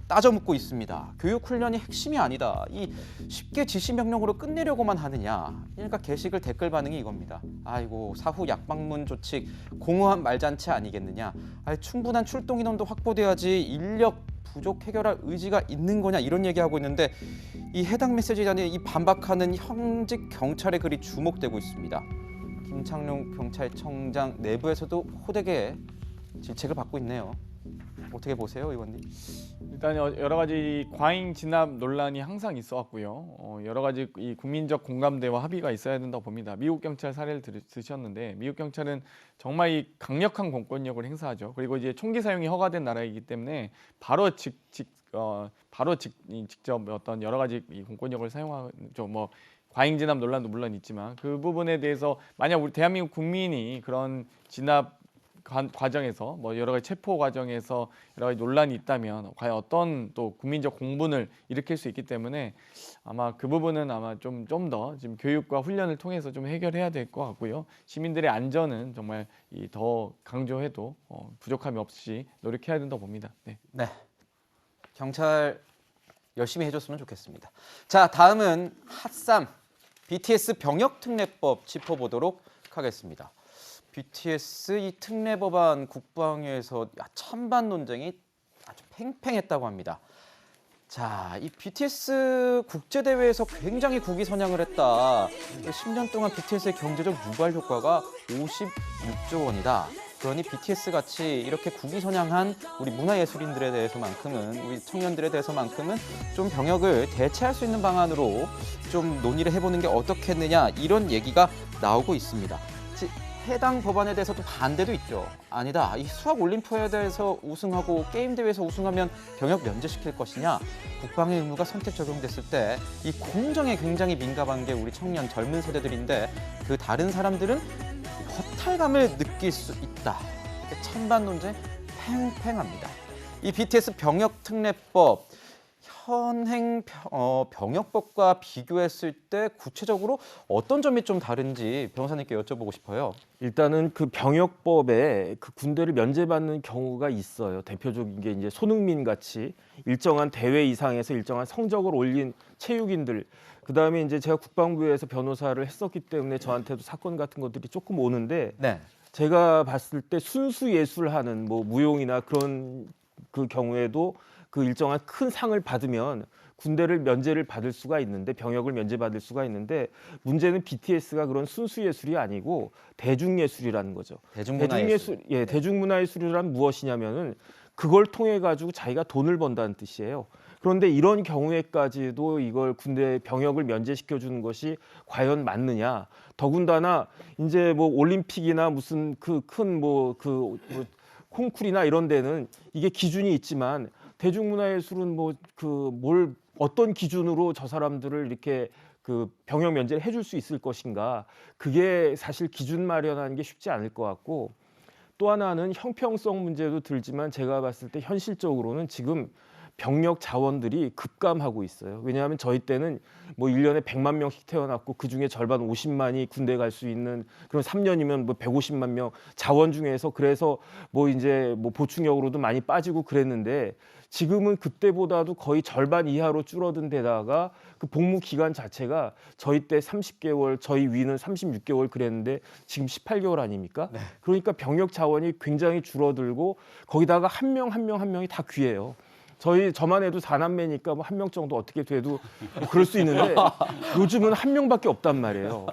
따져 묻고 있습니다. 교육훈련이 핵심이 아니다. 이 쉽게 지시명령으로 끝내려고만 하느냐. 그러니까 게시글 댓글 반응이 이겁니다. 아이고 사후 약방문 조칙 공허한 말잔치 아니겠느냐. 충분한 출동 인원도 확보돼야지 인력 부족 해결할 의지가 있는 거냐 이런 얘기하고 있는데 이 해당 메시지에 이 반박하는 현직 경찰의 글이 주목되고 있습니다. 김창룡 경찰청장 내부에서도 호되게 질책을 받고 있네요. 어떻게 보세요, 의원님? 일단 여러 가지 과잉 진압 논란이 항상 있어왔고요. 여러 가지 이 국민적 공감대와 합의가 있어야 된다고 봅니다. 미국 경찰 사례를 드셨는데 미국 경찰은 정말 이 강력한 공권력을 행사하죠. 그리고 이제 총기 사용이 허가된 나라이기 때문에 바로 직접 어떤 여러 가지 이 공권력을 사용하죠. 뭐 과잉 진압 논란도 물론 있지만 그 부분에 대해서 만약 우리 대한민국 국민이 그런 진압 과정에서 뭐 여러 가지 체포 과정에서 여러 가지 논란이 있다면 과연 어떤 또 국민적 공분을 일으킬 수 있기 때문에 아마 그 부분은 아마 좀 더 지금 교육과 훈련을 통해서 좀 해결해야 될 것 같고요. 시민들의 안전은 정말 더 강조해도 부족함이 없이 노력해야 된다고 봅니다. 네, 경찰 열심히 해줬으면 좋겠습니다. 자, 다음은 핫쌈 BTS 병역특례법 짚어보도록 하겠습니다. BTS 이 특례 법안 국방위에서 찬반 논쟁이 아주 팽팽했다고 합니다. 자, 이 BTS 국제대회에서 굉장히 국위 선양을 했다. 10년 동안 BTS의 경제적 유발 효과가 56조 원이다. 그러니 BTS 같이 이렇게 국위 선양한 우리 문화예술인들에 대해서만큼은 우리 청년들에 대해서만큼은 좀 병역을 대체할 수 있는 방안으로 좀 논의를 해보는 게 어떻겠느냐 이런 얘기가 나오고 있습니다. 해당 법안에 대해서도 반대도 있죠. 아니다. 이 수학 올림피아드에 대해서 우승하고 게임 대회에서 우승하면 병역 면제시킬 것이냐. 국방의 의무가 선택 적용됐을 때 이 공정에 굉장히 민감한 게 우리 청년 젊은 세대들인데 그 다른 사람들은 허탈감을 느낄 수 있다. 찬반 논쟁 팽팽합니다. 이 BTS 병역특례법 현행 병역법과 비교했을 때 구체적으로 어떤 점이 좀 다른지 변호사님께 여쭤보고 싶어요. 일단은 그 병역법에 그 군대를 면제받는 경우가 있어요. 대표적인 게 이제 손흥민 같이 일정한 대회 이상에서 일정한 성적을 올린 체육인들. 그다음에 이제 제가 국방부에서 변호사를 했었기 때문에 저한테도 사건 같은 것들이 조금 오는데 제가 봤을 때 순수 예술하는 뭐 무용이나 그런 그 경우에도 그 일정한 큰 상을 받으면 군대를 면제를 받을 수가 있는데 병역을 면제받을 수가 있는데 문제는 BTS가 그런 순수 예술이 아니고 대중예술이라는 거죠. 대중예술, 예, 대중문화예술이란 무엇이냐면은 그걸 통해 가지고 자기가 돈을 번다는 뜻이에요. 그런데 이런 경우에까지도 이걸 군대 병역을 면제시켜 주는 것이 과연 맞느냐? 더군다나 이제 뭐 올림픽이나 무슨 그 큰 뭐 콩쿨이나 이런 데는 이게 기준이 있지만 대중문화예술은 뭘 어떤 기준으로 저 사람들을 이렇게 그 병역 면제를 해줄 수 있을 것인가? 그게 사실 기준 마련하는 게 쉽지 않을 것 같고 또 하나는 형평성 문제도 들지만 제가 봤을 때 현실적으로는 지금 병력 자원들이 급감하고 있어요. 왜냐하면 저희 때는 뭐 1년에 100만 명씩 태어났고 그중에 절반 50만이 군대 갈 수 있는 그런 3년이면 뭐 150만 명 자원 중에서 그래서 뭐 이제 뭐 보충역으로도 많이 빠지고 그랬는데 지금은 그때보다도 거의 절반 이하로 줄어든 데다가 그 복무 기간 자체가 저희 때 30개월, 저희 위는 36개월 그랬는데 지금 18개월 아닙니까? 그러니까 병력 자원이 굉장히 줄어들고 거기다가 한 명이 다 귀해요. 저만 해도 4남매니까 뭐 한 명 정도 어떻게 돼도 뭐 그럴 수 있는데 요즘은 한 명밖에 없단 말이에요.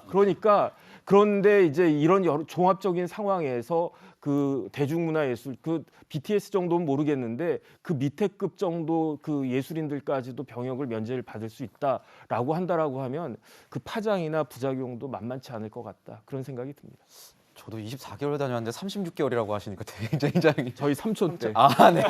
그런데 이제 이런 종합적인 상황에서 그 대중문화예술 그 BTS 정도는 모르겠는데 그 밑에 급 정도 그 예술인들까지도 병역을 면제를 받을 수 있다라고 한다라고 하면 그 파장이나 부작용도 만만치 않을 것 같다. 그런 생각이 듭니다. 저도 24개월 다녔는데 36개월이라고 하시니까 굉장히 저희 삼촌 때. 아, 네.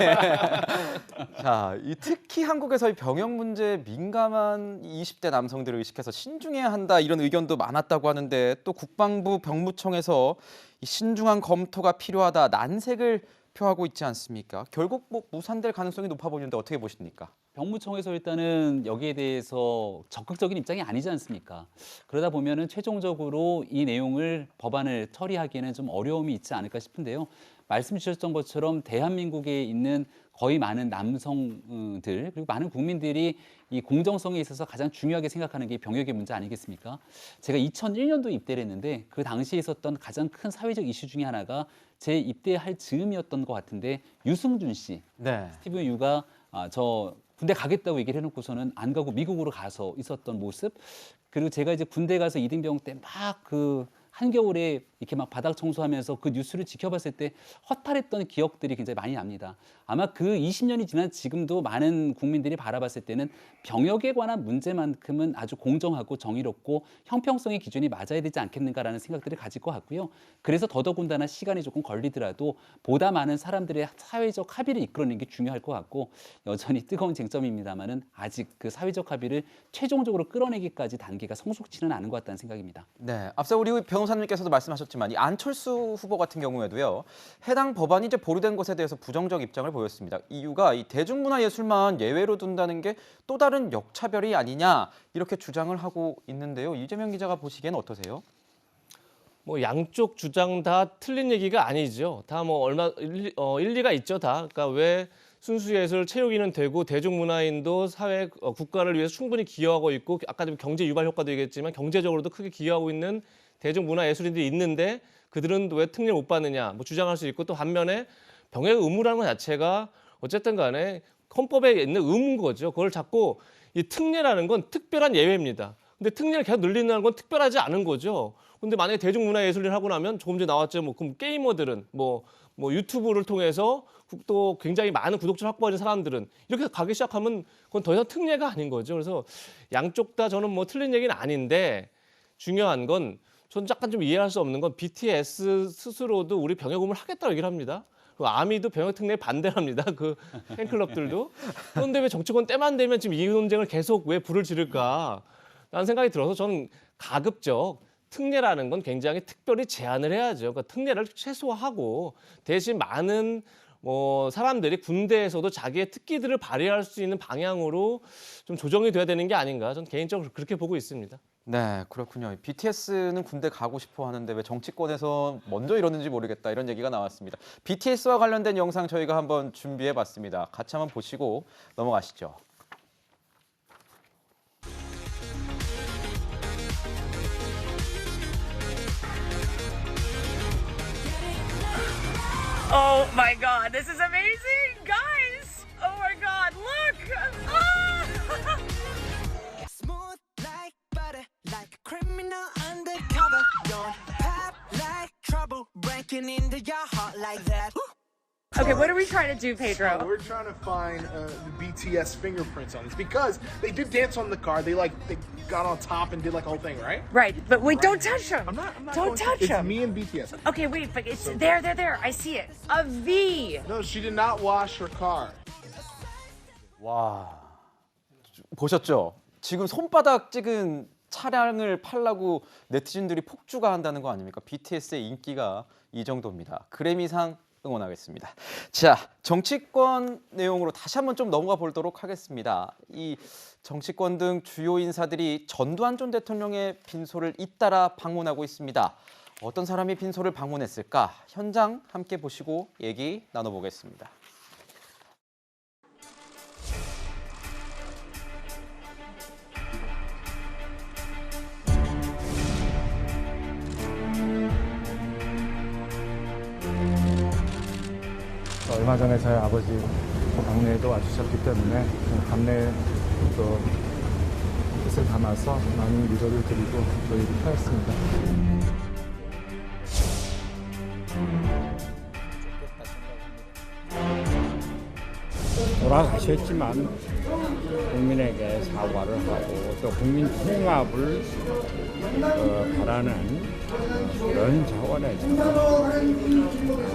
자, 특히 한국에서 이 병역 문제에 민감한 20대 남성들을 의식해서 신중해야 한다 이런 의견도 많았다고 하는데 또 국방부 병무청에서 이 신중한 검토가 필요하다 난색을 표하고 있지 않습니까? 결국 뭐 무산될 가능성이 높아 보이는데 어떻게 보십니까? 병무청에서 일단은 여기에 대해서 적극적인 입장이 아니지 않습니까? 그러다 보면은 최종적으로 이 내용을 법안을 처리하기에는 좀 어려움이 있지 않을까 싶은데요. 말씀 주셨던 것처럼 대한민국에 있는 거의 많은 남성들 그리고 많은 국민들이 이 공정성에 있어서 가장 중요하게 생각하는 게 병역의 문제 아니겠습니까? 제가 2001년도 입대를 했는데 그 당시에 있었던 가장 큰 사회적 이슈 중에 하나가 제 입대할 즈음이었던 것 같은데 유승준 씨, 네. 스티븐 유가 저 군대 가겠다고 얘기를 해놓고서는 안 가고 미국으로 가서 있었던 모습 그리고 제가 이제 군대 가서 이등병 때 막 그 한겨울에 이렇게 막 바닥 청소하면서 그 뉴스를 지켜봤을 때 허탈했던 기억들이 굉장히 많이 납니다. 아마 그 20년이 지난 지금도 많은 국민들이 바라봤을 때는 병역에 관한 문제만큼은 아주 공정하고 정의롭고 형평성의 기준이 맞아야 되지 않겠는가라는 생각들을 가질 것 같고요. 그래서 더더군다나 시간이 조금 걸리더라도 보다 많은 사람들의 사회적 합의를 이끌어내는 게 중요할 것 같고 여전히 뜨거운 쟁점입니다만은 아직 그 사회적 합의를 최종적으로 끌어내기까지 단계가 성숙치는 않은 것 같다는 생각입니다. 네, 앞서 우리 변호사님께서도 말씀하셨지만 이 안철수 후보 같은 경우에도요. 해당 법안이 이제 보류된 것에 대해서 부정적 입장을 보였습니다. 이유가 이 대중문화예술만 예외로 둔다는 게 또 다른 역차별이 아니냐 이렇게 주장을 하고 있는데요. 이재명 기자가 보시기엔 어떠세요? 뭐 양쪽 주장 다 틀린 얘기가 아니죠. 다 뭐 일리가 있죠. 다. 그러니까 왜 순수예술 체육인은 되고 대중문화인도 사회 국가를 위해서 충분히 기여하고 있고 아까도 경제 유발 효과도 얘기했지만 경제적으로도 크게 기여하고 있는 대중문화예술인들이 있는데 그들은 왜 특례를 못 받느냐 뭐 주장할 수 있고 또 반면에 병역 의무라는 것 자체가 어쨌든 간에 헌법에 있는 의무인 거죠. 그걸 자꾸 이 특례라는 건 특별한 예외입니다. 근데 특례를 계속 늘린다는 건 특별하지 않은 거죠. 근데 만약에 대중문화예술을 하고 나면 조금 전에 나왔죠. 뭐 그럼 게이머들은 뭐 유튜브를 통해서 또 굉장히 많은 구독자를 확보하는 사람들은 이렇게 가기 시작하면 그건 더 이상 특례가 아닌 거죠. 그래서 양쪽 다 저는 뭐 틀린 얘기는 아닌데 중요한 건 저는 약간 좀 이해할 수 없는 건 BTS 스스로도 우리 병역 의무를 하겠다고 얘기를 합니다. 그리고 아미도 병역 특례에 반대합니다. 그 팬클럽들도. 그런데 왜 정치권 때만 되면 지금 이 논쟁을 계속 왜 불을 지를까? 라는 생각이 들어서 저는 가급적 특례라는 건 굉장히 특별히 제한을 해야죠. 그러니까 특례를 최소화하고 대신 많은 사람들이 군대에서도 자기의 특기들을 발휘할 수 있는 방향으로 좀 조정이 돼야 되는 게 아닌가. 저는 개인적으로 그렇게 보고 있습니다. 네, 그렇군요. BTS는 군대 가고 싶어 하는데 왜 정치권에서 먼저 이러는지 모르겠다 이런 얘기가 나왔습니다. BTS와 관련된 영상 저희가 한번 준비해봤습니다. 같이 한번 보시고 넘어가시죠. Oh my God, this is amazing, guys! Oh my God, look! Ah! Smooth like butter, like a criminal undercover. Don't pop like trouble, breaking into your heart like that. Okay, what are we trying to do, Pedro? We're trying to find the BTS fingerprints on this because they did dance on the car. They got on top and did like a whole thing, right? Right, but wait, don't touch him. I'm not Don't going to. touch It's him. me and BTS. Okay, wait, but it's there. I see it. A V. No, she did not wash her car. 와, 보셨죠? 지금 손바닥 찍은 차량을 팔라고 네티즌들이 폭주가 한다는 거 아닙니까? BTS의 인기가 이 정도입니다. 그래미상 응원하겠습니다. 자, 정치권 내용으로 다시 한번 좀 넘어가 보도록 하겠습니다. 이 정치권 등 주요 인사들이 전두환 전 대통령의 빈소를 잇따라 방문하고 있습니다. 어떤 사람이 빈소를 방문했을까? 현장 함께 보시고 얘기 나눠보겠습니다. 얼마 전에 저희 아버지 막내도 와주셨기 때문에 감내의 뜻을 담아서 많은 위로를 드리고 또 이렇게 하였습니다. 돌아가셨지만 국민에게 사과를 하고 또 국민 통합을 바라는 그런 차원에서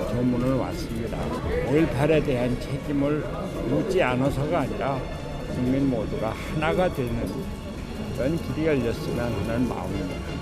조문을 왔습니다. 5.18에 대한 책임을 묻지 않아서가 아니라 국민 모두가 하나가 되는 그런 길이 열렸으면 하는 마음입니다.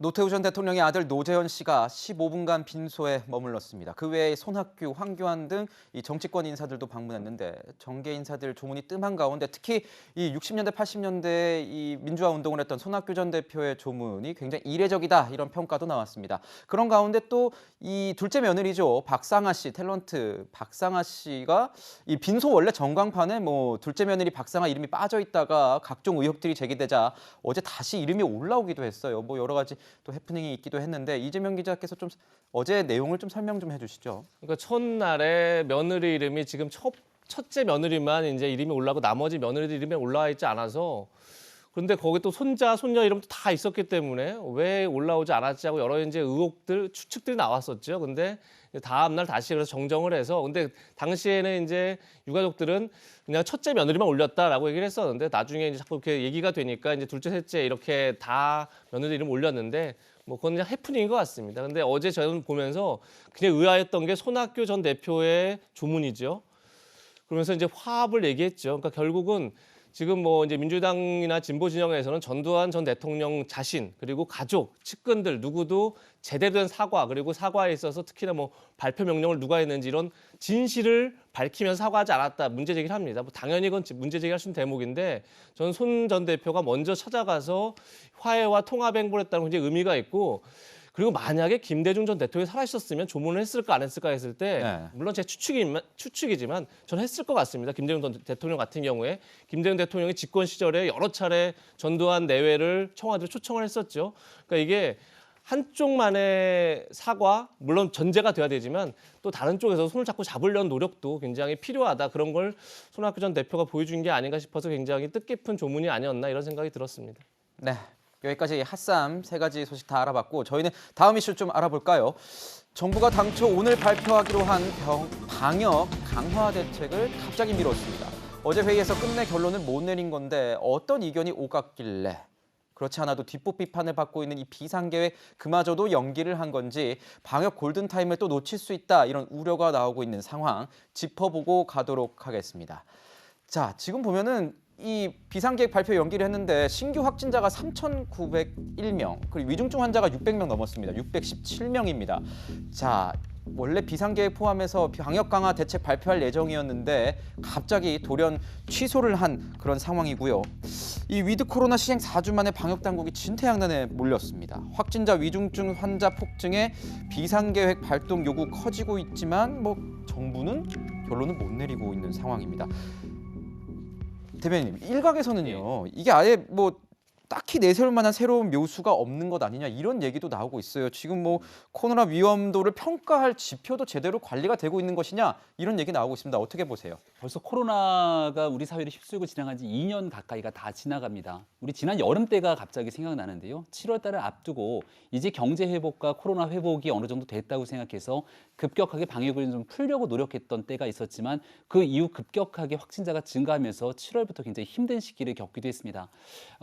노태우 전 대통령의 아들 노재현 씨가 15분간 빈소에 머물렀습니다. 그 외에 손학규, 황교안 등 이 정치권 인사들도 방문했는데 정계 인사들 조문이 뜸한 가운데 특히 이 60년대, 80년대 이 민주화 운동을 했던 손학규 전 대표의 조문이 굉장히 이례적이다 이런 평가도 나왔습니다. 그런 가운데 또 이 둘째 며느리죠. 박상아 씨, 탤런트 박상아 씨가 이 빈소 원래 전광판에 뭐 둘째 며느리 박상아 이름이 빠져 있다가 각종 의혹들이 제기되자 어제 다시 이름이 올라오기도 했어요. 뭐 여러 가지 또 해프닝이 있기도 했는데 이재명 기자께서 좀 어제 내용을 좀 설명 좀 해주시죠. 그러니까 첫날에 며느리 이름이 지금 첫째 며느리만 이제 이름이 올라오고 나머지 며느리들 이름이 올라와 있지 않아서 그런데 거기 또 손자, 손녀 이름도 다 있었기 때문에 왜 올라오지 않았지 하고 여러 이제 의혹들, 추측들이 나왔었죠. 근데 다음 날 다시 그래서 정정을 해서 근데 당시에는 이제 유가족들은 그냥 첫째 며느리만 올렸다라고 얘기를 했었는데 나중에 이제 자꾸 이렇게 얘기가 되니까 이제 둘째, 셋째 이렇게 다 며느리 이름 올렸는데 뭐 그건 그냥 해프닝인 것 같습니다. 근데 어제 저는 보면서 그냥 의아했던 게 손학규 전 대표의 조문이죠. 그러면서 이제 화합을 얘기했죠. 그러니까 결국은 지금 뭐 이제 민주당이나 진보 진영에서는 전두환 전 대통령 자신 그리고 가족, 측근들 누구도 제대로 된 사과 그리고 사과에 있어서 특히나 뭐 발표 명령을 누가 했는지 이런 진실을 밝히면서 사과하지 않았다 문제 제기를 합니다. 뭐 당연히 그건 문제 제기할 수 있는 대목인데 저는 손 전 대표가 먼저 찾아가서 화해와 통합 행보를 했다는 건 굉장히 의미가 있고 그리고 만약에 김대중 전 대통령이 살아있었으면 조문을 했을까 안 했을까 했을 때 물론 제 추측이지만 저는 했을 것 같습니다. 김대중 전 대통령 같은 경우에 김대중 대통령이 집권 시절에 여러 차례 전두환 내외를 청와대로 초청을 했었죠. 그러니까 이게 한쪽만의 사과, 물론 전제가 돼야 되지만 또 다른 쪽에서 손을 자꾸 잡으려는 노력도 굉장히 필요하다. 그런 걸 손학규 전 대표가 보여준 게 아닌가 싶어서 굉장히 뜻깊은 조문이 아니었나 이런 생각이 들었습니다. 네. 여기까지 핫쌈 세 가지 소식 다 알아봤고 저희는 다음 이슈 좀 알아볼까요? 정부가 당초 오늘 발표하기로 한 방역 강화 대책을 갑자기 미뤘습니다. 어제 회의에서 끝내 결론을 못 내린 건데 어떤 이견이 오갔길래 그렇지 않아도 뒷북 비판을 받고 있는 이 비상계획 그마저도 연기를 한 건지 방역 골든타임을 또 놓칠 수 있다 이런 우려가 나오고 있는 상황 짚어보고 가도록 하겠습니다. 자, 지금 보면은 이 비상계획 발표 연기를 했는데 신규 확진자가 3,901명, 그리고 위중증 환자가 600명 넘었습니다. 617명입니다. 자, 원래 비상계획 포함해서 방역 강화 대책 발표할 예정이었는데 갑자기 돌연 취소를 한 그런 상황이고요. 이 위드 코로나 시행 4주 만에 방역 당국이 진퇴양난에 몰렸습니다. 확진자 위중증 환자 폭증에 비상계획 발동 요구 커지고 있지만 뭐 정부는 결론을 못 내리고 있는 상황입니다. 대변인님, 일각에서는요. 이게 아예 뭐 딱히 내세울 만한 새로운 묘수가 없는 것 아니냐 이런 얘기도 나오고 있어요. 지금 뭐 코로나 위험도를 평가할 지표도 제대로 관리가 되고 있는 것이냐 이런 얘기 나오고 있습니다. 어떻게 보세요? 벌써 코로나가 우리 사회를 휩쓸고 지나간 지 2년 가까이가 다 지나갑니다. 우리 지난 여름 때가 갑자기 생각나는데요. 7월 달을 앞두고 이제 경제 회복과 코로나 회복이 어느 정도 됐다고 생각해서 급격하게 방역을 좀 풀려고 노력했던 때가 있었지만 그 이후 급격하게 확진자가 증가하면서 7월부터 굉장히 힘든 시기를 겪기도 했습니다.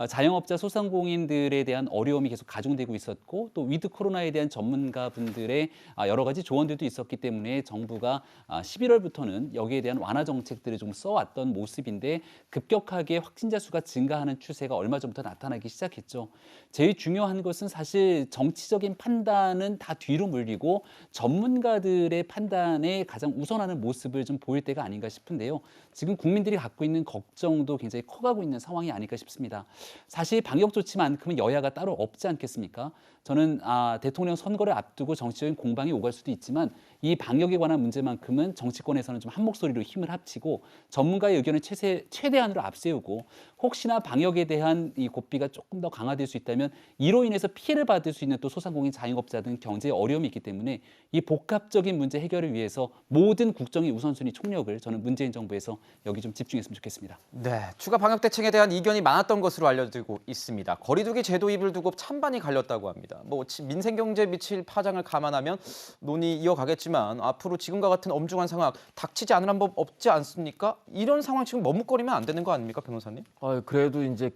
자영업자 소상공인들에 대한 어려움이 계속 가중되고 있었고 또 위드 코로나에 대한 전문가분들의 여러 가지 조언들도 있었기 때문에 정부가 11월부터는 여기에 대한 완화 정책들을 좀 써왔던 모습인데 급격하게 확진자 수가 증가하는 추세가 얼마 전부터 나타나기 시작했죠. 제일 중요한 것은 사실 정치적인 판단은 다 뒤로 물리고 전문가들의 판단에 가장 우선하는 모습을 좀 보일 때가 아닌가 싶은데요. 지금 국민들이 갖고 있는 걱정도 굉장히 커가고 있는 상황이 아닐까 싶습니다. 사실 방역 조치만큼은 여야가 따로 없지 않겠습니까? 저는 대통령 선거를 앞두고 정치적인 공방이 오갈 수도 있지만 이 방역에 관한 문제만큼은 정치권에서는 좀 한 목소리로 힘을 합치고 전문가의 의견을 최대한으로 앞세우고 혹시나 방역에 대한 이 고삐가 조금 더 강화될 수 있다면 이로 인해서 피해를 받을 수 있는 또 소상공인 자영업자 등 경제에 어려움이 있기 때문에 이 복합적인 문제 해결을 위해서 모든 국정의 우선순위 총력을 저는 문재인 정부에서 여기 좀 집중했으면 좋겠습니다. 네, 추가 방역 대책에 대한 이견이 많았던 것으로 알려지고 있습니다. 거리두기 제도입을 두고 찬반이 갈렸다고 합니다. 뭐 민생 경제에 미칠 파장을 감안하면 논의 이어가겠지만 앞으로 지금과 같은 엄중한 상황 닥치지 않으란 법 없지 않습니까? 이런 상황 지금 머뭇거리면 안 되는 거 아닙니까, 변호사님? 그래도 이제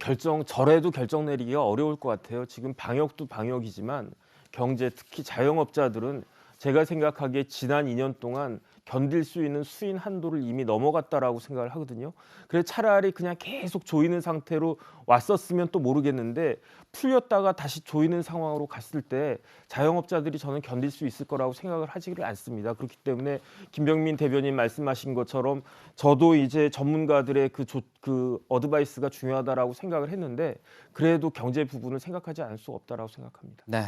절에도 결정 내리기가 어려울 것 같아요. 지금 방역도 방역이지만 경제, 특히 자영업자들은 제가 생각하기에 지난 2년 동안 견딜 수 있는 수인 한도를 이미 넘어갔다라고 생각을 하거든요. 그래서 차라리 그냥 계속 조이는 상태로 왔었으면 또 모르겠는데 풀렸다가 다시 조이는 상황으로 갔을 때 자영업자들이 저는 견딜 수 있을 거라고 생각을 하지를 않습니다. 그렇기 때문에 김병민 대변인 말씀하신 것처럼 저도 이제 전문가들의 그 어드바이스가 중요하다라고 생각을 했는데 그래도 경제 부분을 생각하지 않을 수 없다라고 생각합니다. 네.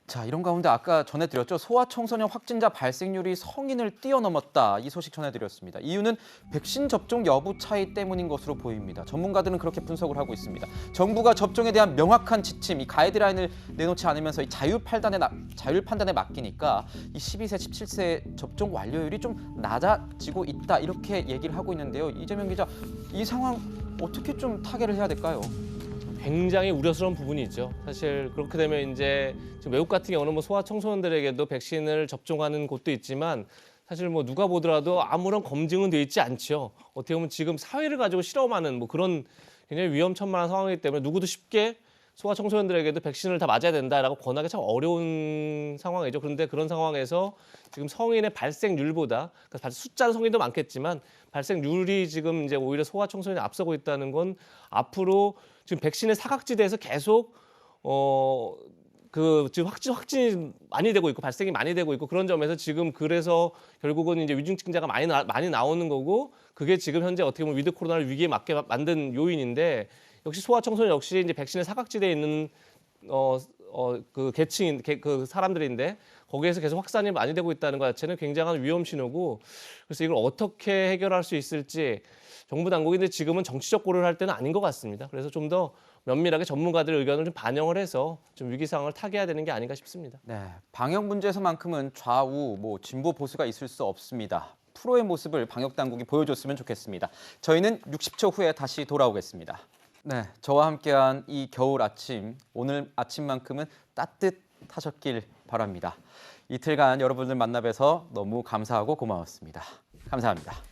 자, 이런 가운데 아까 전해드렸죠. 소아청소년 확진자 발생률이 성인을 뛰어넘었다. 이 소식 전해드렸습니다. 이유는 백신 접종 여부 차이 때문인 것으로 보입니다. 전문가들은 그렇게 분석을 하고 있습니다. 정부가 접종에 대한 명확한 지침, 이 가이드라인을 내놓지 않으면서 이 자율 판단에 맡기니까 이 12세, 17세 접종 완료율이 좀 낮아지고 있다. 이렇게 얘기를 하고 있는데요. 이재명 기자, 이 상황 어떻게 좀 타개를 해야 될까요? 굉장히 우려스러운 부분이 있죠. 사실 그렇게 되면 이제 지금 외국 같은 경우는 뭐 소아청소년들에게도 백신을 접종하는 곳도 있지만 사실 뭐 누가 보더라도 아무런 검증은 돼 있지 않죠. 어떻게 보면 지금 사회를 가지고 실험하는 뭐 그런 굉장히 위험천만한 상황이기 때문에 누구도 쉽게 소아청소년들에게도 백신을 다 맞아야 된다라고 권하기 참 어려운 상황이죠. 그런데 그런 상황에서 지금 성인의 발생률보다 그러니까 숫자는 성인도 많겠지만 발생률이 지금 이제 오히려 소아청소년이 앞서고 있다는 건 앞으로 지금 백신의 사각지대에서 계속 지금 확진이 많이 되고 있고 발생이 많이 되고 있고 그런 점에서 지금 그래서 결국은 이제 위중증자가 많이 나오는 거고 그게 지금 현재 어떻게 보면 위드 코로나를 위기에 맞게 만든 요인인데 역시 소아청소년 역시 이제 백신의 사각지대에 있는 그 계층인 그 사람들인데 거기에서 계속 확산이 많이 되고 있다는 것 자체는 굉장한 위험 신호고 그래서 이걸 어떻게 해결할 수 있을지 정부 당국인데 지금은 정치적 고려를 할 때는 아닌 것 같습니다. 그래서 좀 더 면밀하게 전문가들의 의견을 좀 반영을 해서 좀 위기 상황을 타개해야 되는 게 아닌가 싶습니다. 네, 방역 문제에서만큼은 좌우, 진보 보수가 있을 수 없습니다. 프로의 모습을 방역 당국이 보여줬으면 좋겠습니다. 저희는 60초 후에 다시 돌아오겠습니다. 네, 저와 함께한 이 겨울 아침, 오늘 아침만큼은 따뜻하셨길 바랍니다. 이틀간 여러분들 만나 뵈서 너무 감사하고 고마웠습니다. 감사합니다.